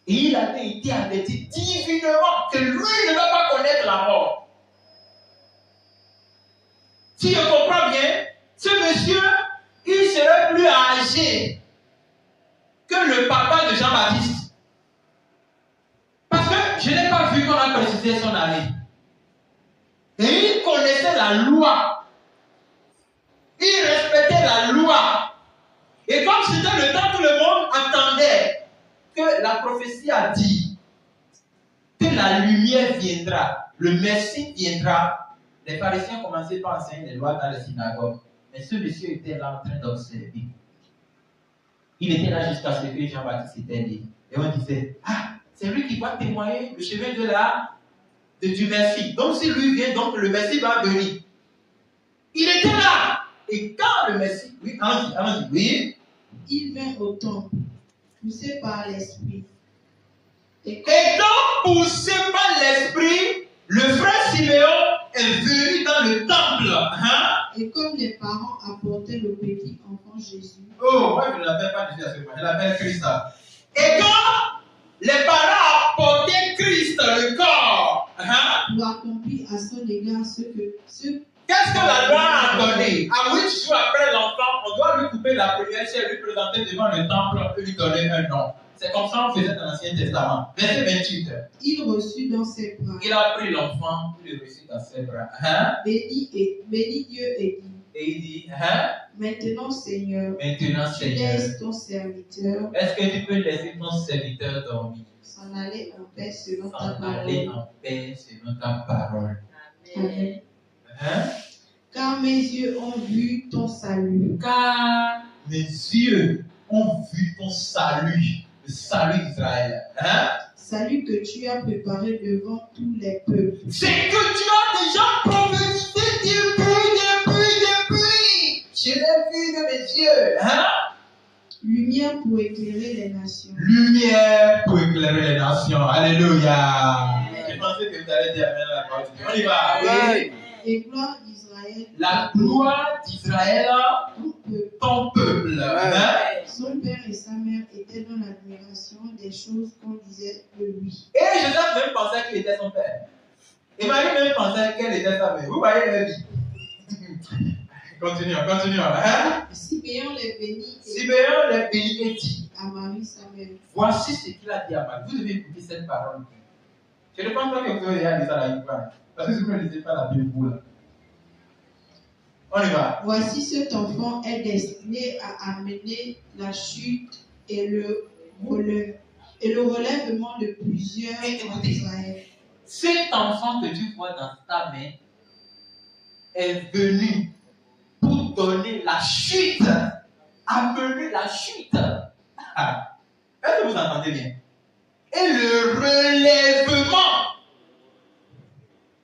Et il avait été averti divinement que lui ne va pas connaître la mort. Si je comprends bien, ce monsieur, il serait plus âgé que le papa de Jean-Baptiste. Parce que je n'ai pas vu qu'on a précisé son année. Et il connaissait la loi. Il respectait la loi. Et comme c'était le temps, tout le monde attendait que la prophétie a dit que la lumière viendra, le Messie viendra. Les pharisiens commençaient par enseigner les lois dans les synagogues. Mais ce monsieur était là en train d'observer. Il était là jusqu'à ce que Jean-Baptiste était dit. Et on disait, ah, c'est lui qui va témoigner le chemin du Messie. Donc si lui vient, donc le Messie va venir. Il était là. Et quand le Messie, oui, allons-y, oui. Il vint au temple, poussé par l'Esprit. Et donc, poussé par l'Esprit, le frère Siméon est venu dans le temple. Et comme les parents apportaient le petit enfant Jésus. Oh, moi je ne l'appelle pas Jésus à ce moment, je l'appelle Christ. Et quand les parents apportaient Christ, le corps, pour accomplir à son égard qu'est-ce que la loi a donné? À 8 jours après l'enfant, on doit lui couper la première chair, lui présenter devant le temple et lui donner un nom. C'est comme ça qu'on faisait dans l'Ancien Testament. Verset 28. Il reçut dans ses bras. Il a pris l'enfant, il le reçut dans ses bras. Béni Dieu et dit. Et il dit, Maintenant Seigneur, maintenant tu Seigneur, laisses ton serviteur est-ce que tu peux laisser ton serviteur dormir? s'en aller en paix selon ta S'en parole. aller en paix selon ta parole. Amen. Car mes yeux ont vu ton salut. Car mes yeux ont vu ton salut, le salut d'Israël. Hein? Salut que tu as préparé devant tous les peuples. C'est que tu as déjà prophétisé depuis. Je l'ai vu de mes yeux. Hein? Lumière pour éclairer les nations. Lumière pour éclairer les nations. Alléluia. Je pensais que vous allez dire Amen à la parole. On y va. Oui. Et gloire d'Israël. La gloire d'Israël, ton peuple. Hein? Son père et sa mère étaient dans l'admiration des choses qu'on disait de lui. Et Joseph même pensait qu'il était son père. Et Marie même pensait qu'elle était sa mère. Vous voyez la vie. Continuons. Hein? Sibéon les bénit. Sibéon les bénit et dit à Marie sa mère. Voici ce qu'il a dit à Marie. Vous devez écouter cette parole. Je ne pense pas que vous devez aller ça la Bible. Parce que si vous ne lisez pas la Bible, vous là. On y va. Voici cet enfant est destiné à amener la chute et le relèvement de plusieurs en Israël. Cet enfant que tu vois dans ta main est venu pour donner la chute, amener la chute. Est-ce que vous entendez bien? Et le relèvement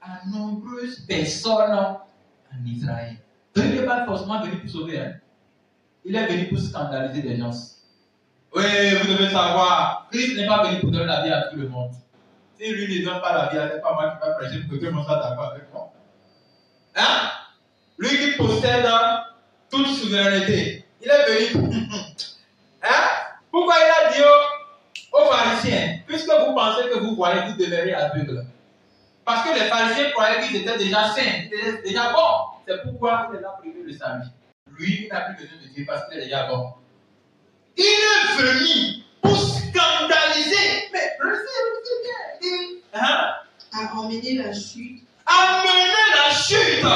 à nombreuses personnes en Israël. Donc il n'est pas forcément venu pour sauver. Hein? Il est venu pour scandaliser les gens. Oui, vous devez savoir, Christ n'est pas venu pour donner la vie à tout le monde. Si lui ne donne pas la vie, c'est pas moi qui vais prêcher pour que tout le monde soit d'accord avec moi. Hein? Lui qui possède toute souveraineté, il est venu. Hein? Pourquoi il a dit aux pharisiens, puisque vous pensez que vous voyez, vous demeurez aveugle. Parce que les pharisiens croyaient qu'ils étaient déjà saints, ils étaient déjà bons. C'est pourquoi il les a privés le salut. Lui, il n'a plus besoin de Dieu parce qu'il est déjà bon. Il est venu pour scandaliser. Mais recevez bien. À emmener la chute. Amener la chute.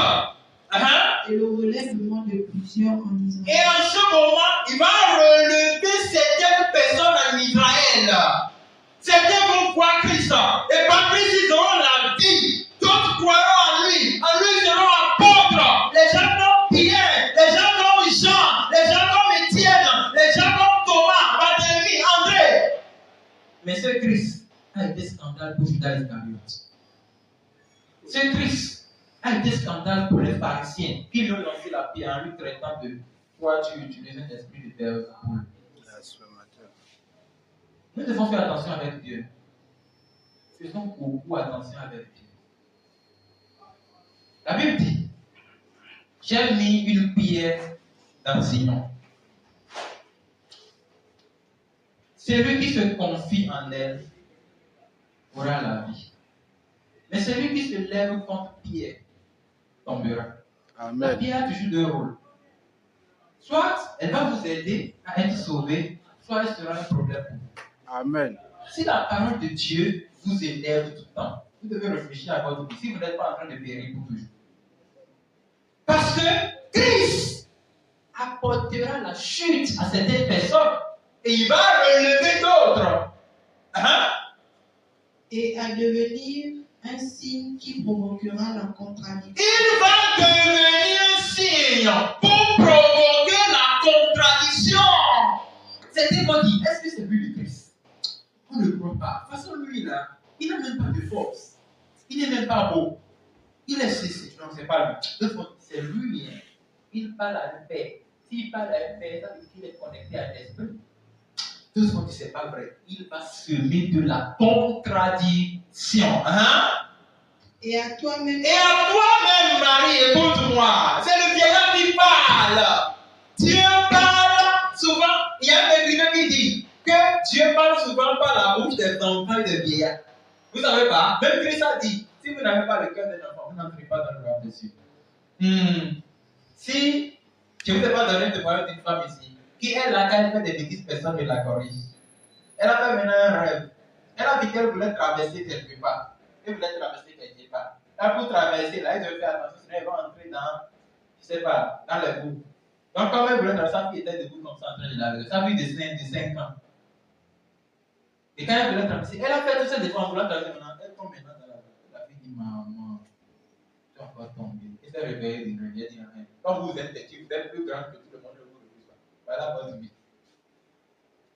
Et le relèvement de plusieurs en Israël. Et en ce moment, il va relever certaines personnes en Israël. Certains vont croire Christ. Et par Christ, ils auront la vie. D'autres croiront en lui. En lui, ils seront apôtres. Les gens comme Pierre, les gens comme Jean, les gens comme Étienne, les gens comme Thomas, Barthélemy, André. Mais ce Christ a été scandale pour Judas Iscariote. Ce Christ a été scandale pour les pharisiens qui lui ont lancé la pierre en lui traitant de toi, tu utilises un esprit de Beelzéboul. Nous devons faire attention avec Dieu. Faisons beaucoup attention avec Dieu. La Bible dit, j'ai mis une pierre dans Sion. Celui qui se confie en elle aura la vie. Mais celui qui se lève contre Pierre tombera. Amen. La pierre a toujours deux rôles. Soit elle va vous aider à être sauvé, soit elle sera un problème pour vous. Amen. Si la parole de Dieu vous élève tout le temps, vous devez réfléchir à votre vie. Si vous n'êtes pas en train de périr pour toujours. Parce que Christ apportera la chute à certaines personnes et il va relever d'autres. Et à devenir un signe qui provoquera la contradiction. Il va devenir un signe pour provoquer la contradiction. Certains vont dire, est-ce que c'est lui le Christ? On ne le croit pas. De toute façon, lui là, il n'a même pas de force. Il n'est même pas beau. Il est ceci. Non, c'est pas lui. C'est lui. Hein. Il parle à un père. S'il parle à un père, ça veut dire qu'il est connecté à l'esprit. Tout ce qu'on dit, c'est pas vrai. Il va semer de la contradiction. Et à toi-même, Marie, écoute-moi. C'est le vieillard qui parle. Dieu parle souvent. Il y a un écrivain qui dit que Dieu parle souvent par la bouche des enfants et des vieillards. Vous savez pas? Même Christ a dit, si vous n'avez pas le cœur d'un enfant, vous n'entrez pas dans le royaume des cieux. Si je ne vous ai pas donné de parole d'une femme ici, qui est là quand elle fait des bêtises, personne ne la corrige. Elle a fait maintenant un rêve. Elle a dit qu'elle voulait traverser quelque part. Elle voulait traverser quelque part. Là, pour traverser, là, elle devait faire attention, sinon elle va entrer dans, je sais pas, dans les bouts. Donc, quand elle voulait traverser, sa fille était debout comme ça en train de la regarder. Sa fille de 5 ans. Et quand elle voulait traverser, elle a fait tout ça des fois en voulant traverser maintenant. Elle tombe maintenant dans la fille dit, maman, tu vas encore tomber. Il s'est réveillé, il a dit rien. Comme vous êtes petit, vous êtes plus grand que tout le monde, vous ne pas. Voilà votre vie.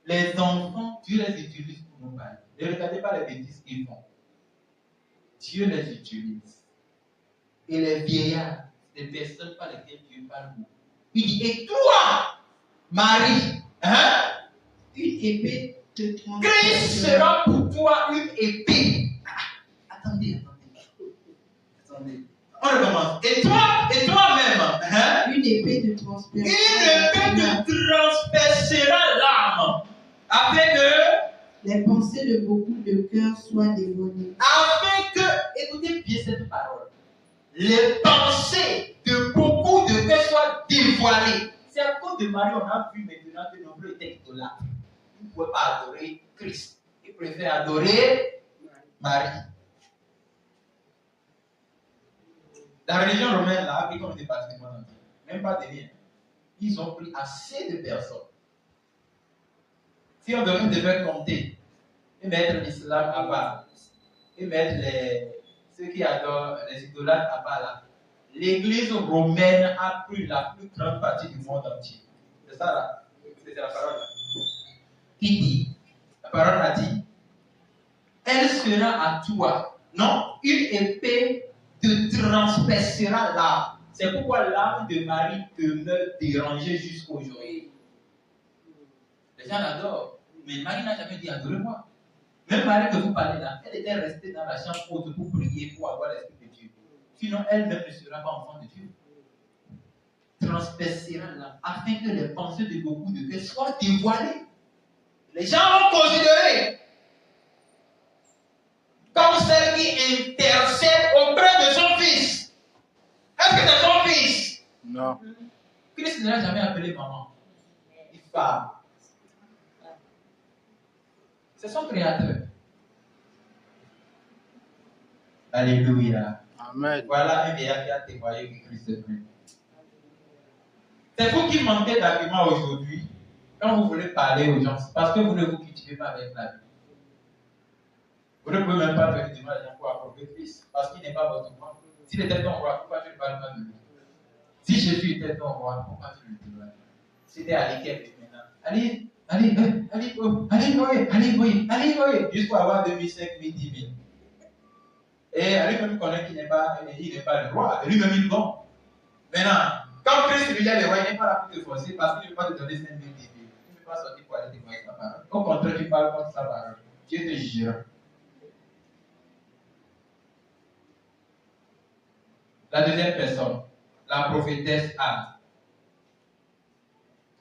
Les enfants, Dieu les utilise pour nous parler. Ne regardez pas les bêtises qu'ils font. Dieu les utilise. Et les vieillards, des personnes par lesquelles Dieu parle beaucoup. Il dit, et toi, Marie, hein? Une épée te Christ transpercera. sera pour toi une épée. Attendez. On recommence. Et toi-même, hein? Une épée te Une transpercera. épée te transpercera l'âme. Afin que, Les pensées de beaucoup de cœurs soient dévoilées. écoutez bien cette parole. Les pensées de beaucoup de cœurs soient dévoilées. C'est à cause de Marie, on a vu maintenant que nombreux étaient idolâtres. Ils ne pouvaient pas adorer Christ. Ils préfèrent adorer Marie. La religion romaine là, a pris comme des patrimoines entiers. Même pas des liens. Ils ont pris assez de personnes. Si on devait compter et mettre l'islam à part, et mettre ceux qui adorent les idolâtres à part là, l'église romaine a pris la plus grande partie du monde entier. C'est ça là. C'est la parole là. Qui dit? La parole a dit, elle sera à toi. Non, une épée te transpercera l'âme. C'est pourquoi l'âme de Marie demeure dérangée jusqu'aujourd'hui. Les gens l'adorent. Mais Marie n'a jamais dit adorez-moi. Même Marie que vous parlez là, elle était restée dans la chambre haute pour prier, pour avoir l'esprit de Dieu. Sinon, elle-même ne sera pas enfant de Dieu. Transpercera l'âme, afin que les pensées de beaucoup de cœurs soient dévoilées. Les gens vont considérer comme celle qui intercède auprès de son fils. Est-ce que c'est son fils? Non. Christ ne l'a jamais appelé maman. Il femme. C'est son créateur. Alléluia. Amen. Voilà un vieillard qui a témoigné que Christ est venu. C'est vous qui manquez d'arguments aujourd'hui quand vous voulez parler aux gens. C'est parce que vous ne vous cultivez pas avec la vie. Vous ne pouvez même pas venir devant les gens pour approuver Christ parce qu'il n'est pas votre roi. S'il était ton roi, pourquoi tu ne parles pas de lui? Si Jésus était ton roi, pourquoi tu ne le parles pas? C'était à l'équipe maintenant. Allez, jusqu'à avoir 2005, 10 000. Et lui-même connaît qu'il n'est pas le roi. Et lui-même, il est bon. Maintenant, quand Christ lui est le roi, il n'est pas là pour te forcer parce qu'il ne veut pas te donner 5 000, 10 000. Tu ne peux pas sortir pour aller témoigner sa parole. Au contraire, tu parles contre sa parole. Dieu te jugera. La deuxième personne, la prophétesse Anne.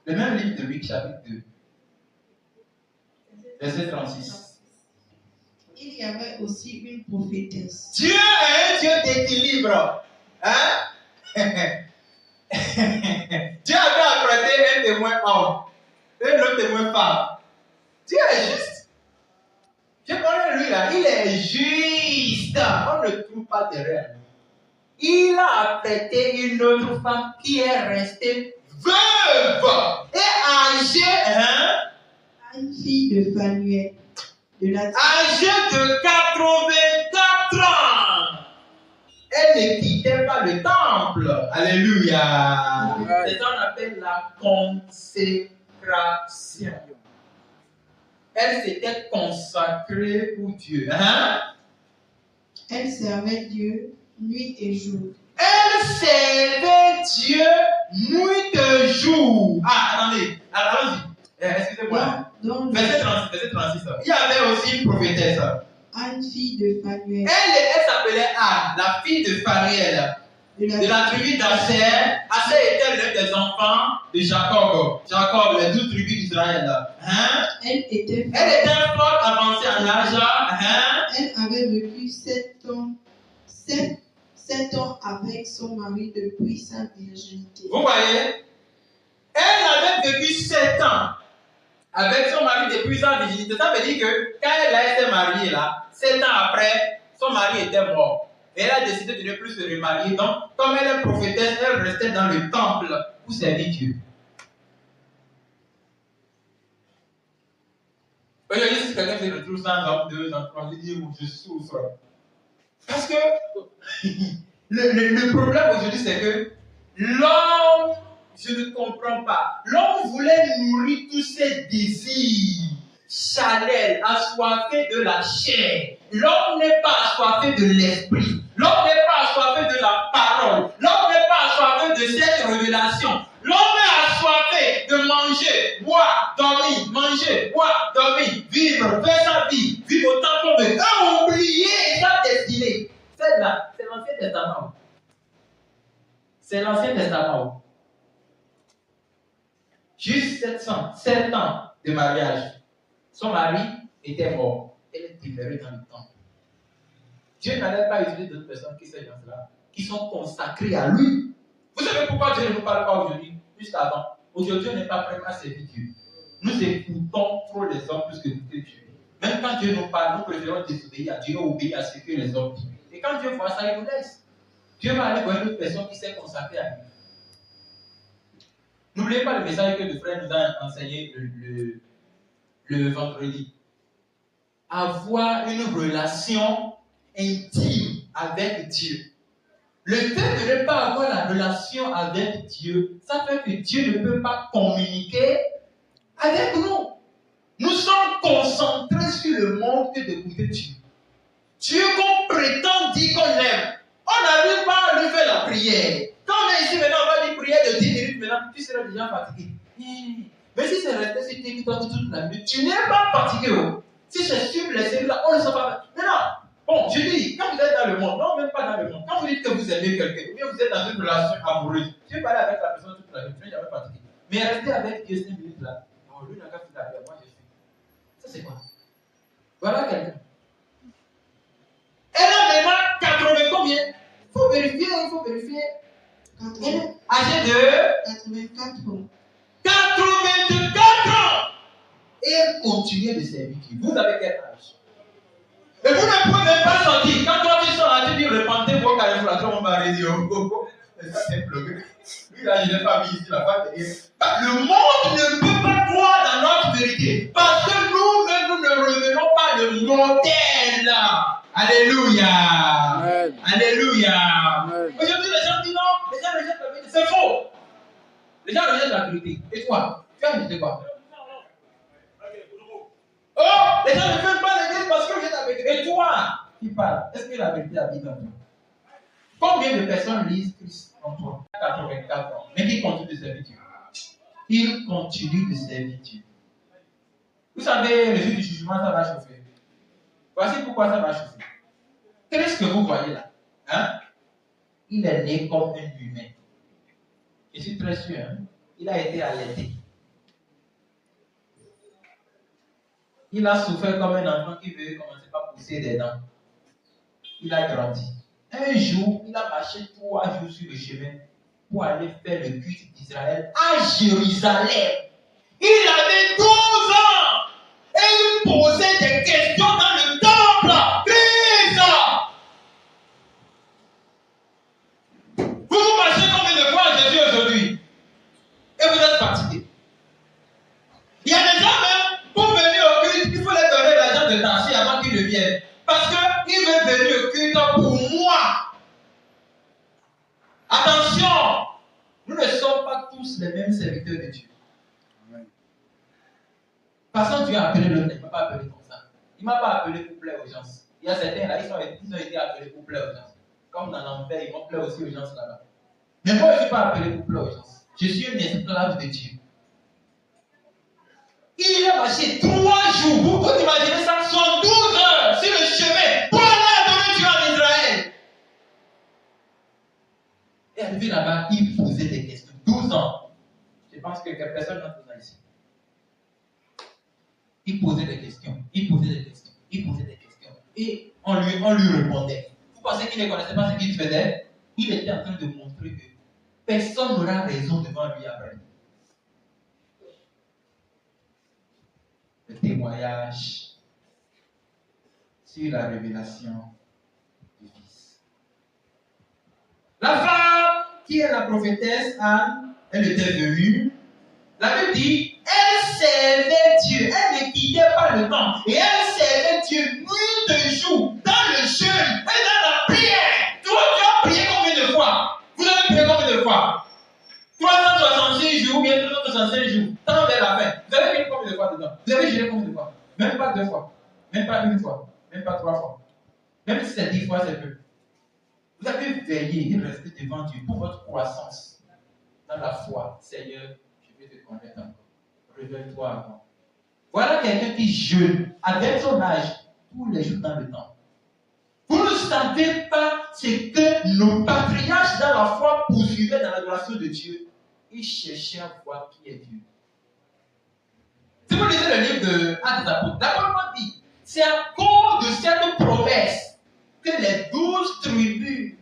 Le même livre de Luc, chapitre 2, verset 36. Il y avait aussi une prophétesse. Dieu est un Dieu d'équilibre. Hein? Dieu avait apprêté un témoin homme et un autre témoin femme. Dieu est juste. Je connais lui là, il est juste. On ne trouve pas d'erreur. Il a apprêté une autre femme qui est restée veuve et âgée, hein? Une fille de Phanuel, Âgée de 84 ans. Elle ne quittait pas le temple. Alléluia. C'est ça qu'on appelle la consécration. Elle s'était consacrée pour Dieu. Hein? Elle servait Dieu nuit et jour. Elle servait Dieu nuit et jour. Ah, attendez. Allons-y. Excusez-moi. Verset 36. Il y avait aussi une prophétesse. Anne, fille de Phanuel. Elle s'appelait Anne, la fille de Phanuel, de la tribu d'Aser. Aser était l'un des enfants de Jacob. Jacob, les 12 tribus d'Israël. Hein? Elle était fort avancée en âge. Hein? Elle avait vécu 7 ans avec son mari depuis sa virginité. Vous voyez? Elle avait vécu 7 ans avec son mari depuis sa virginité. Ça veut dire que quand elle a été mariée là, 7 ans après, son mari était mort. Et elle a décidé de ne plus se remarier. Donc, comme elle est prophétesse, elle restait dans le temple pour servir Dieu. Aujourd'hui, si quelqu'un se retrouve 100 ans, 2 ans, 3 ans, il dit je souffre. Parce que le problème aujourd'hui, c'est que l'homme, je ne comprends pas, l'homme voulait nourrir tous ses désirs charnels, assoiffé de la chair. L'homme n'est pas assoiffé de l'esprit. L'homme n'est pas assoiffé de la parole. L'homme n'est pas assoiffé de cette révélation. L'homme est assoiffé de manger, boire, dormir, manger, boire, dormir, vivre, faire sa vie, vivre autant qu'on veut. Et oublier sa destinée. C'est l'Ancien Testament. C'est l'Ancien Testament. Juste 7 ans de mariage. Son mari était mort. Elle est demeurée dans le temple. Dieu n'allait pas utiliser d'autres personnes que ces gens-là, qui sont consacrés à lui. Vous savez pourquoi Dieu ne nous parle pas aujourd'hui, juste avant? Aujourd'hui, on n'est pas prêt à servir Dieu. Nous écoutons trop les hommes plus que d'écouter Dieu. Même quand Dieu nous parle, nous préférons désobéir à Dieu, obéir à ce que les hommes disent. Et quand Dieu voit ça, il nous laisse. Dieu va aller voir une autre personne qui s'est consacrée à lui. N'oubliez pas le message que le frère nous a enseigné le vendredi. Avoir une relation intime avec Dieu. Le fait de ne pas avoir la relation avec Dieu, ça fait que Dieu ne peut pas communiquer avec nous. Nous sommes concentrés sur le monde que d'écouter Dieu. Dieu qu'on prétend dire qu'on aime, on n'arrive pas à lui faire la prière. Quand on est ici maintenant, on va dire prière de 10 minutes maintenant, tu seras déjà fatigué. Mais si c'est resté sur TikTok toute la nuit, tu n'es pas fatigué. Si c'est sur les cellules là, on ne sait pas. Maintenant, bon, je dis, quand vous êtes dans le monde, non, même pas dans le monde, quand vous dites que vous aimez quelqu'un, ou bien vous êtes dans une relation amoureuse, tu veux parler avec la personne toute la nuit, tu n'es jamais fatigué. Mais rester avec Dieu 5 minutes là, oh, lui n'a qu'à faire la paix, moi je suis. Ça c'est quoi? Voilà quelqu'un. Elle a maintenant 80 combien? Il faut vérifier, il faut vérifier. Elle est âgée de 84 ans. 84 ans! Et elle continue de servir Dieu. Vous avez quel âge? Et vous ne pouvez même pas sortir. Quand toi tu sors là, tu dis repentez vos caricatures, on va dire c'est simple. Lui là, je n'ai pas mis ici la face. Le monde ne peut pas croire dans notre vérité. Parce que nous ne revenons pas de modèle. Alléluia. Amen. Alléluia. Amen. Aujourd'hui, les gens disent non, les gens rejettent la vérité. C'est faux. Les gens rejettent la vérité. Et toi, tu as rejeté quoi? Oh, les gens ne veulent pas l'église parce que j'ai la vérité. Et toi, qui parle, est-ce que la vérité habite en toi? Combien de personnes lisent Christ en toi? 84 ans. Mais qui continue de servir Dieu? Il continue de servir Dieu. Vous savez, le jour du jugement, ça va chauffer. Voici pourquoi ça va chauffer. Qu'est-ce que vous voyez là? Hein? Il est né comme un humain. Je suis très sûr. Hein? Il a été allaité. Il a souffert comme un enfant qui veut commencer par pousser des dents. Il a grandi. Un jour, il a marché 3 jours sur le chemin pour aller faire le culte d'Israël à Jérusalem. Il avait 12 ans et il posait des questions dans le temple. Christ! Vous marchez combien de fois à Jésus aujourd'hui? Et vous êtes fatigué. Il y a des gens même, pour venir au culte, il faut les donner l'argent de taxi avant qu'ils ne viennent. Parce qu'ils veulent venir au culte pour moi. Attention, nous ne sommes pas tous les mêmes serviteurs de Dieu. Parce que Dieu a appelé l'autre, il ne m'a pas appelé comme ça. Il ne m'a pas appelé pour plaire aux gens. Il y a certains là, ils ont été appelés pour plaire aux gens. Comme dans l'enfer, ils vont plaire aussi aux gens là-bas. Mais moi, je ne suis pas appelé pour plaire aux gens. Je suis un esclave de Dieu. Il a marché 3 jours. Vous imaginez ça? 112 heures sur le chemin pour aller adorer Dieu en Israël. Et arrivé là-bas, il posait des questions. 12 ans. Je pense que personne n'a posé ici. Il posait des questions. Il posait des questions. Il posait des questions. Et on lui répondait. Vous pensez qu'il ne connaissait pas ce qu'il faisait? Il était en train de montrer que personne n'aura raison devant lui après. Le témoignage sur la révélation du Fils. La femme qui est la prophétesse Anne, elle était venue. La Bible dit, elle servait Dieu, elle ne quittait pas le temps. Et elle servait Dieu nuit et jour, dans le jeûne et dans la prière. Toi, tu as prié combien anciens jours, tant vers la fin. Vous avez mis combien de fois dedans? Vous avez géré combien de fois? Même pas 2 fois, même pas 1 fois, même pas 3 fois. Même si c'est 10 fois, c'est peu. Vous avez veillé et resté devant Dieu pour votre croissance dans la foi. Seigneur, je vais te connaître encore. Révèle-toi avant. Voilà quelqu'un qui jeûne avec son âge tous les jours dans le temps. Vous ne savez pas ce que nos patriarches dans la foi poursuivaient dans l'adoration de Dieu. Ils cherchaient à voir qui est Dieu. Si vous lisez le livre de Actes des Apôtres, d'abord on dit, c'est à cause de cette promesse que les 12 tribus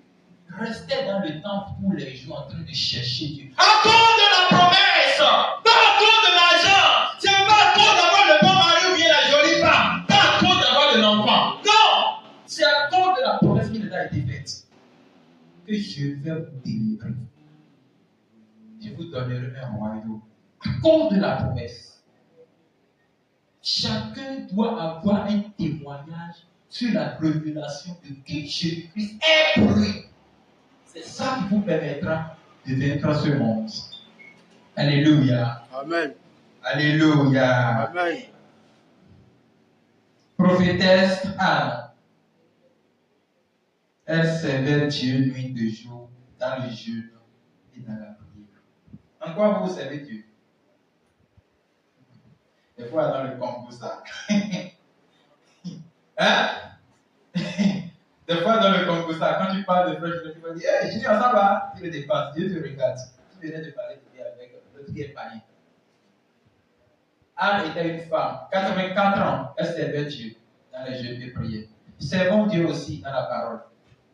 restaient dans le temple tous les jours en train de chercher Dieu. À cause de la promesse, pas à cause de l'argent, c'est pas à cause d'avoir le bon mari ou bien la jolie femme, pas à cause d'avoir de l'enfant. Non, c'est à cause de la promesse qui nous a été faite que je vais vous délivrer. Je vous donnerai un royaume. À cause de la promesse. Chacun doit avoir un témoignage sur la révélation de qui Jésus-Christ est pour lui. C'est ça qui vous permettra de vaincre ce monde. Alléluia. Amen. Alléluia. Amen. Prophétesse Anne. Elle servait Dieu nuit de jour dans le jeûne et dans la prière. En quoi vous servez Dieu? Des fois dans le Congo, ça. Hein? Des fois dans le Congo, ça, quand tu parles de frère, tu vas dire, hey, je dis, ça va, tu le dépasses, Dieu te regarde. Tu venais de parler avec l'autre qui est païen. Anne était une femme, 84 ans, elle servait Dieu dans les jeûnes et prières. Servons Dieu aussi dans la parole.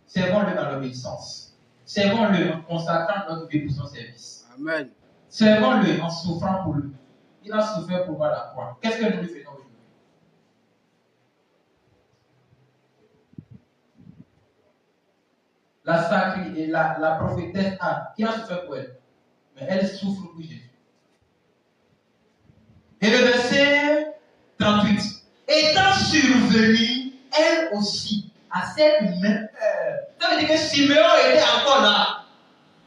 Servons-le dans l'obéissance. Servons-le en consacrant notre vie pour son service. Amen. Servons-le en souffrant pour lui. Il a souffert pour moi la croix. Qu'est-ce que nous lui faisons aujourd'hui? La sacrée et la prophétesse Anne, qui a souffert pour elle? Mais elle souffre pour Jésus. Et le verset 38. Étant survenue, elle aussi, à cette même heure. Ça veut dire que Siméon était encore là.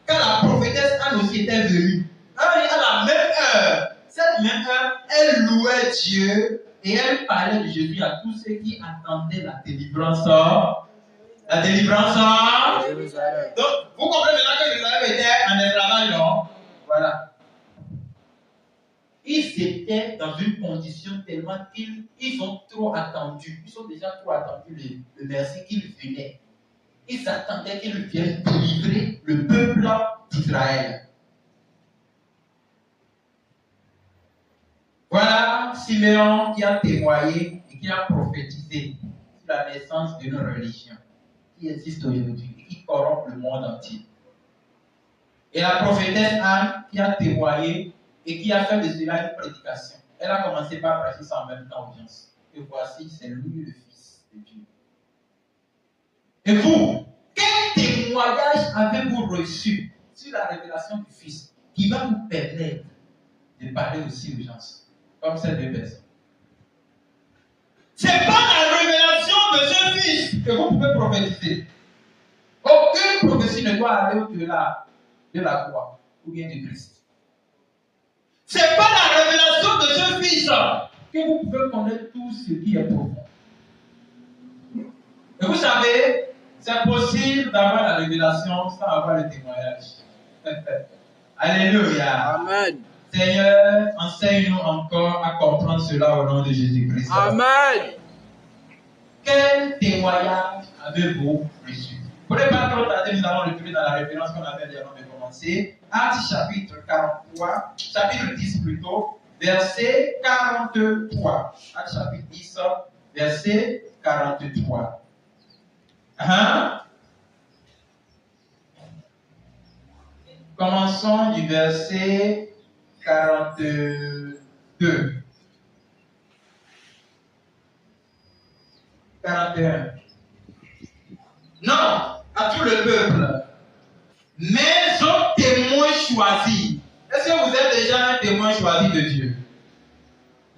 Quand la prophétesse Anne aussi était venue. À la même heure. Cette même heure, elle louait Dieu et elle parlait de Jésus à tous ceux qui attendaient la délivrance. La délivrance. Donc, vous comprenez maintenant que Jérusalem était en esclavage, non? Voilà. Ils étaient dans une condition tellement qu'ils ont trop attendu. Ils ont déjà trop attendu le merci qu'il venait. Ils attendaient qu'il vienne délivrer le peuple d'Israël. Voilà Siméon qui a témoigné et qui a prophétisé sur la naissance d'une religion qui existe aujourd'hui et qui corrompt le monde entier. Et la prophétesse Anne qui a témoigné et qui a fait de cela une prédication. Elle a commencé par prêcher ça en même temps aux gens. Et voici, c'est lui le Fils de Dieu. Et vous, quel témoignage avez-vous reçu sur la révélation du Fils qui va vous permettre de parler aussi aux gens, comme ces deux personnes? Ce n'est pas la révélation de ce Fils que vous pouvez prophétiser. Aucune prophétie ne doit aller au-delà de la croix ou bien du Christ. Ce n'est pas la révélation de ce Fils que vous pouvez connaître tout ce qui est profond. Et vous savez, c'est possible d'avoir la révélation sans avoir le témoignage. Alléluia. Amen. Seigneur, enseigne-nous encore à comprendre cela au nom de Jésus-Christ. Amen. Quel témoignage avez-vous reçu? Pour ne pas trop tarder, nous allons retourner dans la référence qu'on avait dit avant de commencer. Actes chapitre 43, chapitre 10 plutôt, verset 43. Actes chapitre 10, verset 43. Commençons du verset 42. 41. Non, à tout le peuple, mais aux témoins choisis. Est-ce que vous êtes déjà un témoin choisi de Dieu?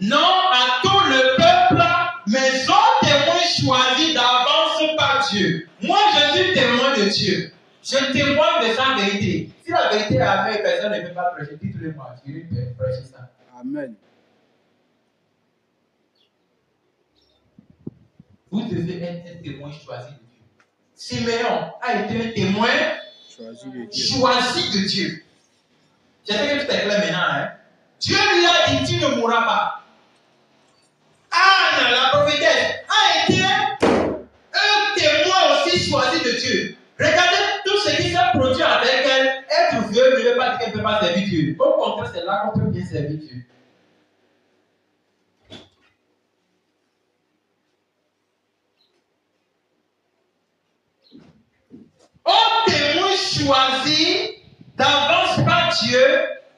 Non, à tout le peuple, mais aux témoins choisis d'avance par Dieu. Moi, je suis témoin de Dieu. Je témoigne de sa vérité. Si la vérité est avec personne ne peut pas prêcher, dites-le-moi, je vais prêcher ça. Amen. Vous devez être un témoin choisi de Dieu. Siméon a été un témoin choisi de Dieu. J'espère que tout est clair maintenant. Hein? Dieu lui a dit, tu ne mourras pas. Anne, la prophétesse, a été un témoin aussi choisi de Dieu. Regardez tout ce qui s'est produit avec elle. Être vieux ne veut pas dire qu'elle ne peut pas servir Dieu. Au contraire, c'est là qu'on peut bien servir Dieu. Un témoin choisi d'avance par Dieu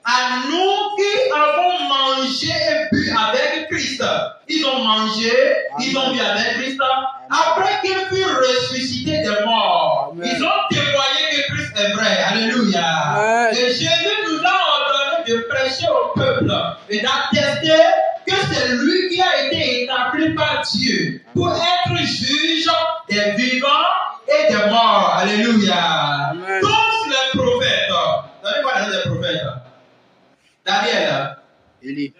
à nous qui avons mangé et bu avec Christ. Ils ont mangé, ils ont bu avec Christ. Après qu'il fut ressuscité des morts, ils ont témoigné que Christ est vrai. Alléluia. Et Jésus nous a ordonné de prêcher au peuple et d'attester que c'est lui qui a été établi par Dieu pour être juge des vivants et des morts. Alléluia. Amen. Tous les prophètes. Donnez-moi les noms des prophètes. Daniel, Élie,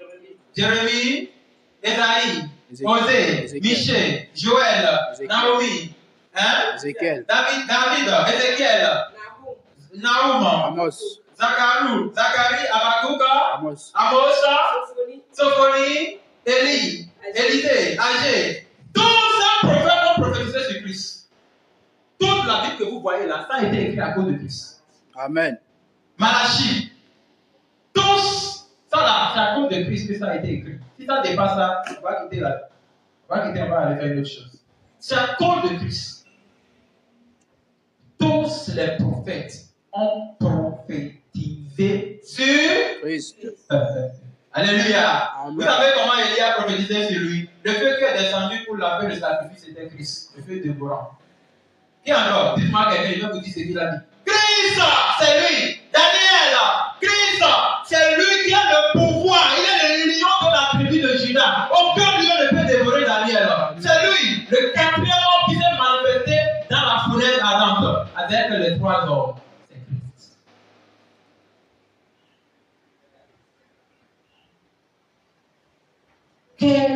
Jérémie, Esaïe, Ézéchiel, Osée, Michée, Joël, Ézéchiel, Naomi, hein? Ézéchiel, David, Ézéchiel, Naoum, Amos, Zacharie, Habakkuk, Amos, Amos, Sophonie, Élie, Élisée, Agé. Tous ces prophètes ont prophétisé sur Christ. Toute la Bible que vous voyez là, ça a été écrit à cause de Christ. Amen. Malachie. Tous, ça là, c'est à cause de Christ que ça a été écrit. Si ça dépasse ça, on va quitter là. On va aller faire une autre chose. C'est à cause de Christ. Tous les prophètes ont prophétisé sur Christ. Alléluia. Amen. Vous savez comment Élie a prophétisé sur lui? Le feu qui est descendu pour laver le sacrifice, c'était Christ. Le feu dévorant. Qui encore? Dites-moi quelqu'un, je vais vous dire ce qu'il a dit. Christ, c'est lui. Daniel, Christ, c'est lui qui a le pouvoir. Il est le lion de la tribu de Juda. Aucun lion ne peut dévorer Daniel. C'est lui, le quatrième homme qui s'est manifesté dans la fournaise ardente avec les 3 hommes. C'est Christ. Quel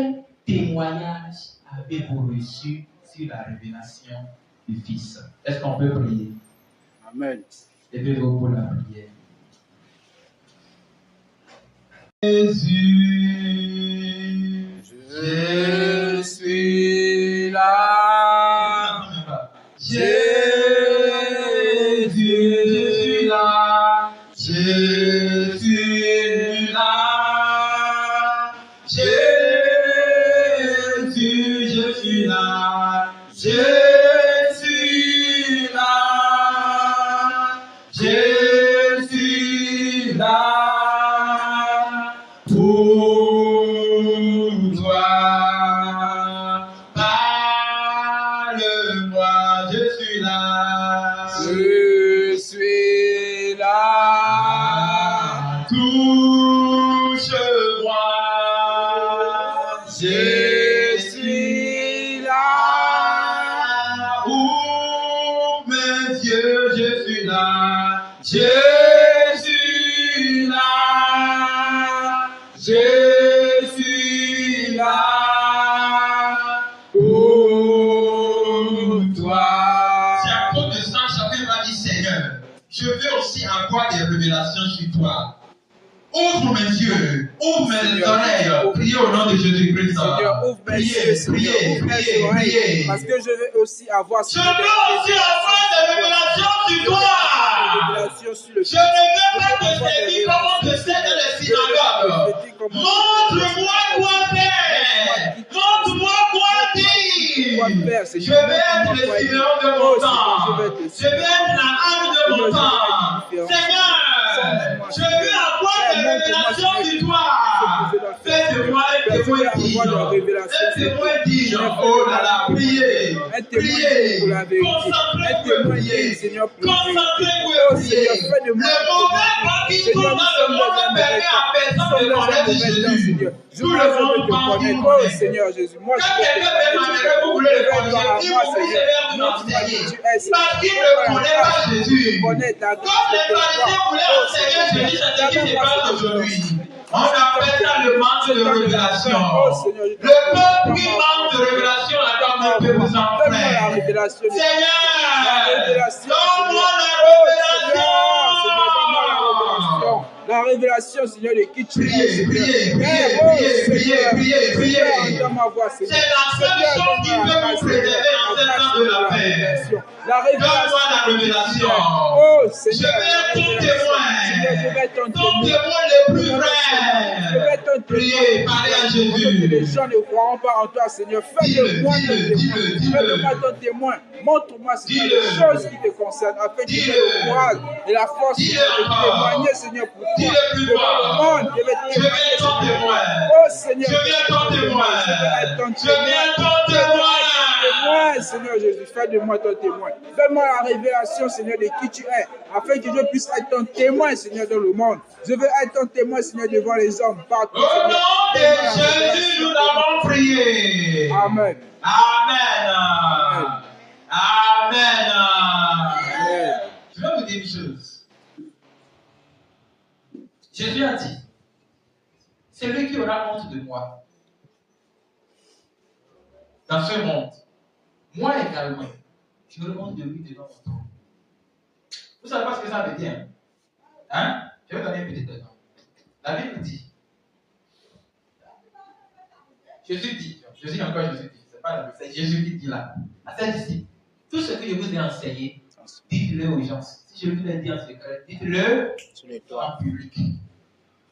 témoignage avez-vous reçu sur la révélation du Fils? Est-ce qu'on peut prier? Amen. Levez-vous pour la prière. Jésus, Je suis là. Jésus, je suis là. Je suis là. Jésus, je suis là. Je suis là. Je suis là. Pour toi, parle-moi, je suis là. Je suis là. Touche-moi, Je suis là. ouvre mes yeux, je suis là. Je suis là. Je suis là pour toi. C'est à cause de ça, chacun va dire Seigneur, je veux aussi avoir des révélations sur toi. Ouvre mes yeux, ouvre mes Seigneur, oreilles. Priez au nom de Jésus-Christ. Seigneur, ouvre mes yeux, Seigneur, ouvre mes oreilles, parce que je veux aussi avoir Je veux aussi avoir des révélations sur toi. révélations sur le Je ne veux pas te servir comme on te sert dans les synagogues. Montre-moi quoi faire. Montre-moi quoi dire. Je vais être le Siméon de mon temps. Je vais être la âme de mon temps. Seigneur, je veux avoir des révélations sur toi. Fais de moi un témoin digne. Un témoin digne. Oh là là, priez. Un témoin pour la vérité. Un témoin digne, Seigneur, pour la vérité. Oh Seigneur, fais de moi. Le mauvais pas qui tourne dans le monde ne permet à personne de connaître Jésus. Tout le monde pense qu'il connaît. Oh Seigneur Jésus, moi quand quelqu'un fait malheureux, vous voulez le corriger, il vous sévère vous enseigner. Parce qu'il ne connaît pas Jésus. Comme les pharisiens voulaient enseigner Jésus, c'est ce qui se passe aujourd'hui. On appelle ça le manque de révélation. Le peuple qui manque de révélation, là, comme on peut vous en plaindre. Seigneur, donne-moi la révélation. La révélation, Seigneur, de qui tu es. Priez. C'est la seule chose qui peut vous préserver en ce temps de la paix. Donne-moi la révélation. Oh Seigneur, je vais être ton témoin le plus vrai. Priez, parlez à Jésus. Les gens ne croiront pas en toi, Seigneur. Fais-le-moi ton témoin. Montre-moi, Seigneur, les choses qui te concernent, afin que tu aies le courage et la force de témoigner, Seigneur, pour toi. Dis-le plus fort. Je vais être ton témoin. Oh Seigneur, je viens ton témoin. Je viens ton témoin. Seigneur Jésus, fais de moi ton témoin. Fais-moi la révélation, Seigneur, de qui tu es, afin que je puisse être ton témoin, Seigneur, dans le monde. Je veux être ton témoin, Seigneur, devant les hommes. Partout, au nom de Jésus, nous avons prié. Amen. Amen. Amen. Amen. Je vais vous dire une chose. Jésus a dit, celui qui aura honte de moi dans ce monde, moi également, je me honte de lui devant mon trône. Vous savez pas ce que ça veut dire? Hein? Je vais donner un petit exemple. La Bible dit, Jésus dit, c'est pas la Bible, c'est Jésus qui dit là, à ses disciples, tout ce que je vous ai enseigné, dites-le aux gens. Si je vous l'ai dit en secret, dites-le en public.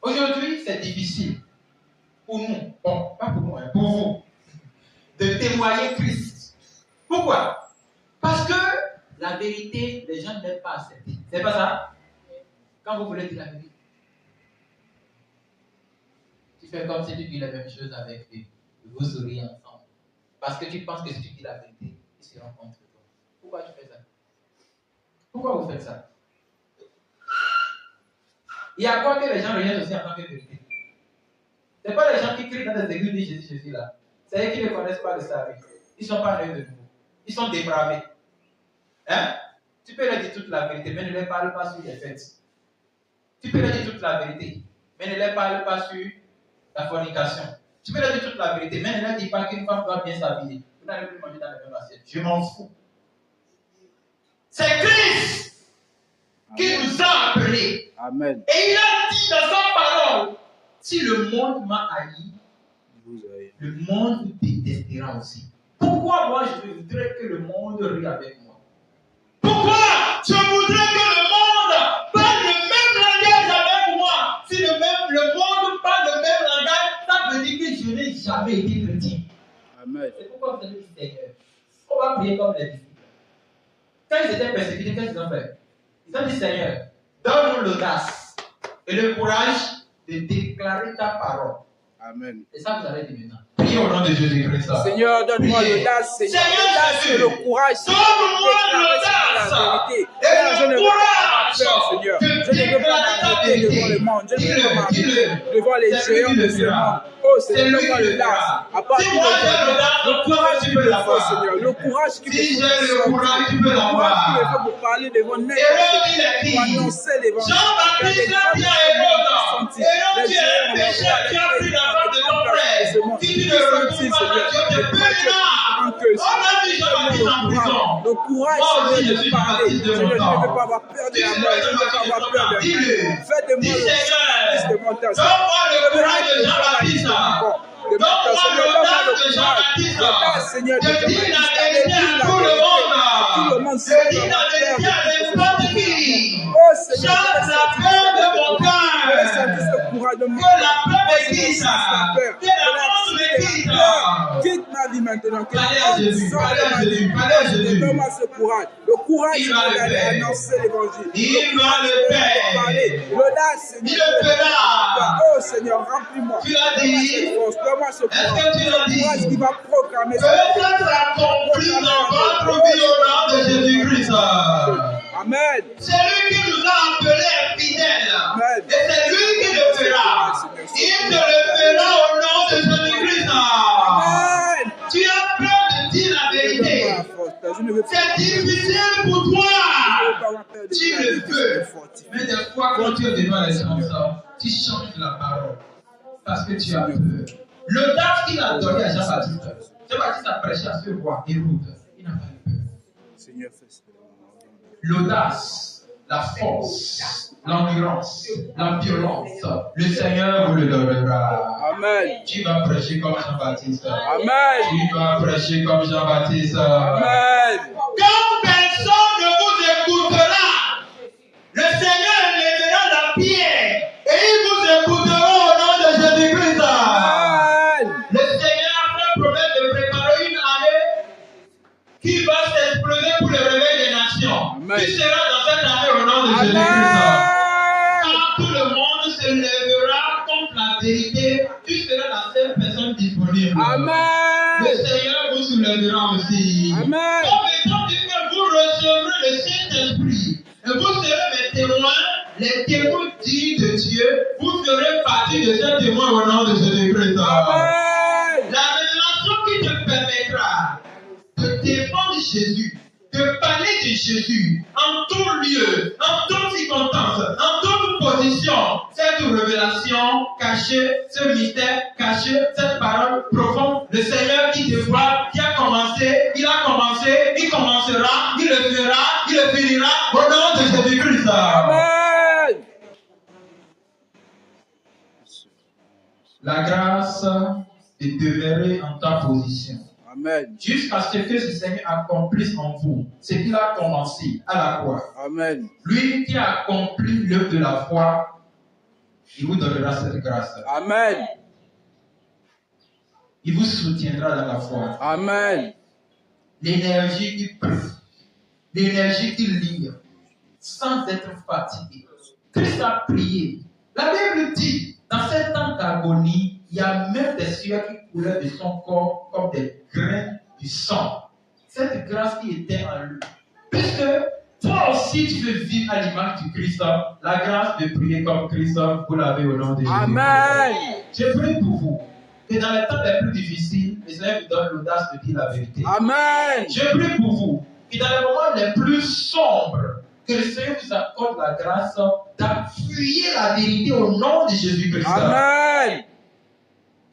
Aujourd'hui, c'est difficile pour nous, bon, pas pour moi, pour vous, de témoigner Christ. Pourquoi? Parce que la vérité, les gens n'aiment pas accepter. C'est pas ça? Quand vous voulez dire la vérité, tu fais comme si tu dis la même chose avec eux. Vous souriez ensemble. Parce que tu penses que si tu dis la vérité, ils seront contre toi. Pourquoi tu fais ça? Pourquoi vous faites ça? Il y a quoi que les gens rejettent aussi en tant que vérité? Ce n'est pas les gens qui crient dans les églises de Jésus, Jésus là. C'est eux qui ne connaissent pas le salut. Ils ne sont pas nés de nouveau. Ils sont dépravés. Hein? Tu peux leur dire toute la vérité, mais ne leur parle pas sur les fêtes. Tu peux leur dire toute la vérité, mais ne leur parle pas sur la fornication. Tu peux leur dire toute la vérité, mais ne leur dis pas qu'une femme doit bien s'habiller. Vous n'allez plus manger dans la même assiette. Je m'en fous. C'est Christ qui nous a appelés. Amen. Et il a dit dans sa parole, si le monde m'a haï, le monde vous détestera aussi. Pourquoi moi je voudrais que le monde rie avec moi? Pourquoi je voudrais que le monde parle le même langage avec moi? Si le monde parle le même langage, ça veut dire que je n'ai jamais été chrétien. Amen. C'est pourquoi vous avez dit Seigneur, on va prier comme les disciples. Quand ils étaient persécutés, qu'est-ce qu'ils ont fait? Ils ont dit Seigneur, donne-nous l'audace et le courage de déclarer ta parole. Amen. Et ça, vous allez dire maintenant. Priez au nom de Jésus-Christ. Seigneur, donne-moi l'audace, Seigneur. L'audace et le courage. Donne-moi l'audace et le courage. Seigneur. Je ne veux pas m'arrêter devant le monde. Je ne veux pas m'arrêter devant les géants de ce monde. Oh Seigneur, donne-moi l'audace. À partir de le courage qui me faut, Seigneur. Le courage qui me faut. Le courage qui me faut pour parler devant n'importe qui. Pour annoncer l'évangile. Jean-Baptiste a bien Hérode. Hérode, tu es un pécheur qui a pris la part de ton frère. Si tu ne retrouves pas ça, Dieu te punira. On a mis Jean-Baptiste en prison. Le courage, Seigneur, de parler. Seigneur, je ne veux pas avoir peur de la mort. Je ne veux pas avoir peur de la mort. Fais de moi le montage. Donne-moi le courage de Jean-Baptiste. Donne-moi l'audace de Jean-Baptiste. Seigneur, je dis la vérité à tout le monde. Je dis la vérité à n'importe qui. Chante la peur de mon cœur. Que la peur me quitte. Que la honte me quitte. Quitte ma ma vie maintenant. Que Parlez à Jésus, parlez à Jésus, parlez à Jésus. donne-moi ce courage. Le courage Il va le d'aller faire. annoncer l'évangile. Il va le faire. L'audace, Il le fera. Oh Seigneur, remplis-moi. Tu l'as dit. Donne-moi ce Est-ce courage. que tu l'as dit? Courage qui va proclamer Que ça s'accomplisse dans votre vie au nom de Jésus-Christ. Amen. C'est lui qui nous a appelés fidèles. Amen. Et c'est lui qui le fera. Il te le fera au nom de Jésus-Christ. Amen. Tu as peur de dire la vérité. C'est difficile pour toi. Tu le veux. Mais des fois, quand tu es devant les gens, tu changes la parole. Parce que tu as peur. L'audace qu'il a donné à Jean-Baptiste. Jean-Baptiste a prêché à ce roi Hérode. Il n'a pas eu peur. L'audace, la force, l'endurance, la violence, le Seigneur vous le donnera. Amen. Tu vas prêcher comme Jean-Baptiste. Amen. Tu vas prêcher comme Jean-Baptiste. Amen. Quand personne ne vous écoutera, le Seigneur lèvera la pierre et il vous écoutera au nom de Jésus-Christ. Amen. Le Seigneur fait promesse de préparer une année qui va s'exploser pour le réveil des nations. Amen. Tu seras dans cette année au nom de Jésus-Christ. Quand tout le monde se lèvera contre la vérité, tu seras la seule personne disponible. Amen. Le Seigneur vous soulèvera aussi. Amen. Comme étant dit que vous recevrez le Saint-Esprit, et vous serez mes témoins, les témoins dits de Dieu, vous ferez partie de ces témoins au nom de Jésus-Christ. Amen. La révélation qui te permettra de défendre Jésus, de parler de Jésus en tout lieu, en toute circonstance, en toute position. Cette révélation cachée, ce mystère caché, cette parole profonde, le Seigneur qui te voit, qui a commencé, il a commencé, il commencera, il le fera, il le finira au nom de Jésus-Christ. Amen. La grâce de demeurer en ta position. Amen. Jusqu'à ce que ce Seigneur accomplisse en vous ce qu'il a commencé à la croix. Amen. Lui qui a accompli l'œuvre de la foi, il vous donnera cette grâce. Amen. Il vous soutiendra dans la foi. Amen. L'énergie qui prie, l'énergie qui lit, sans être fatigué. Christ a prié. La Bible dit, dans ces temps d'agonie, il y a même des sueurs qui coulaient de son corps comme des grains du sang. Cette grâce qui était en lui. Puisque toi aussi tu veux vivre à l'image du Christ, la grâce de prier comme Christ, vous l'avez au nom de Jésus. Amen. Je prie pour vous que dans les temps les plus difficiles, le Seigneur vous donne l'audace de dire la vérité. Amen. Je prie pour vous que dans les moments les plus sombres, que le Seigneur vous accorde la grâce d'appuyer la vérité au nom de Jésus-Christ. Amen.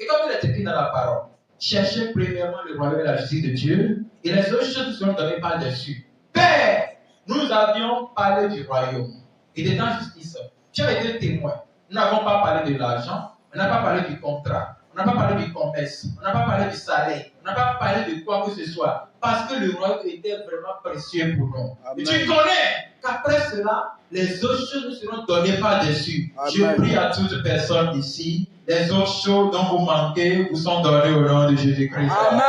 Et comme il est écrit dans la parole, cherchez premièrement le royaume et la justice de Dieu, et les autres choses seront données par-dessus. Père, nous avions parlé du royaume et de ta justice. Tu as été témoin. Nous n'avons pas parlé de l'argent, on n'a pas parlé du contrat, on n'a pas parlé du commerce, on n'a pas parlé du salaire, on n'a pas parlé de quoi que ce soit, parce que le royaume était vraiment précieux pour nous. Amen. Et tu connais qu'après cela, les autres choses nous seront données par-dessus. Je prie à toute personne ici, les autres choses dont vous manquez vous sont données au nom de Jésus-Christ. Amen.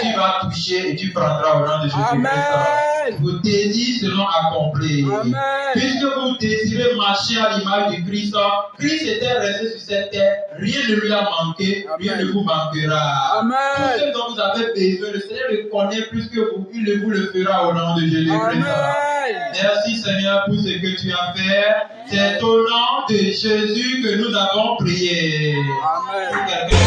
Tu vas toucher et tu prendras au nom de Jésus-Christ. Amen. Vos désirs seront accomplis. Amen. Puisque vous désirez marcher à l'image du Christ, Christ était resté sur cette terre, rien ne lui a manqué, rien ne vous manquera. Amen. Tout ce dont vous avez besoin, le Seigneur le connaît plus que vous, il vous le fera au nom de Jésus-Christ. Amen. Merci Seigneur pour ce que tu as fait. C'est au nom de Jésus que nous avons prié. Amen. Quelqu'un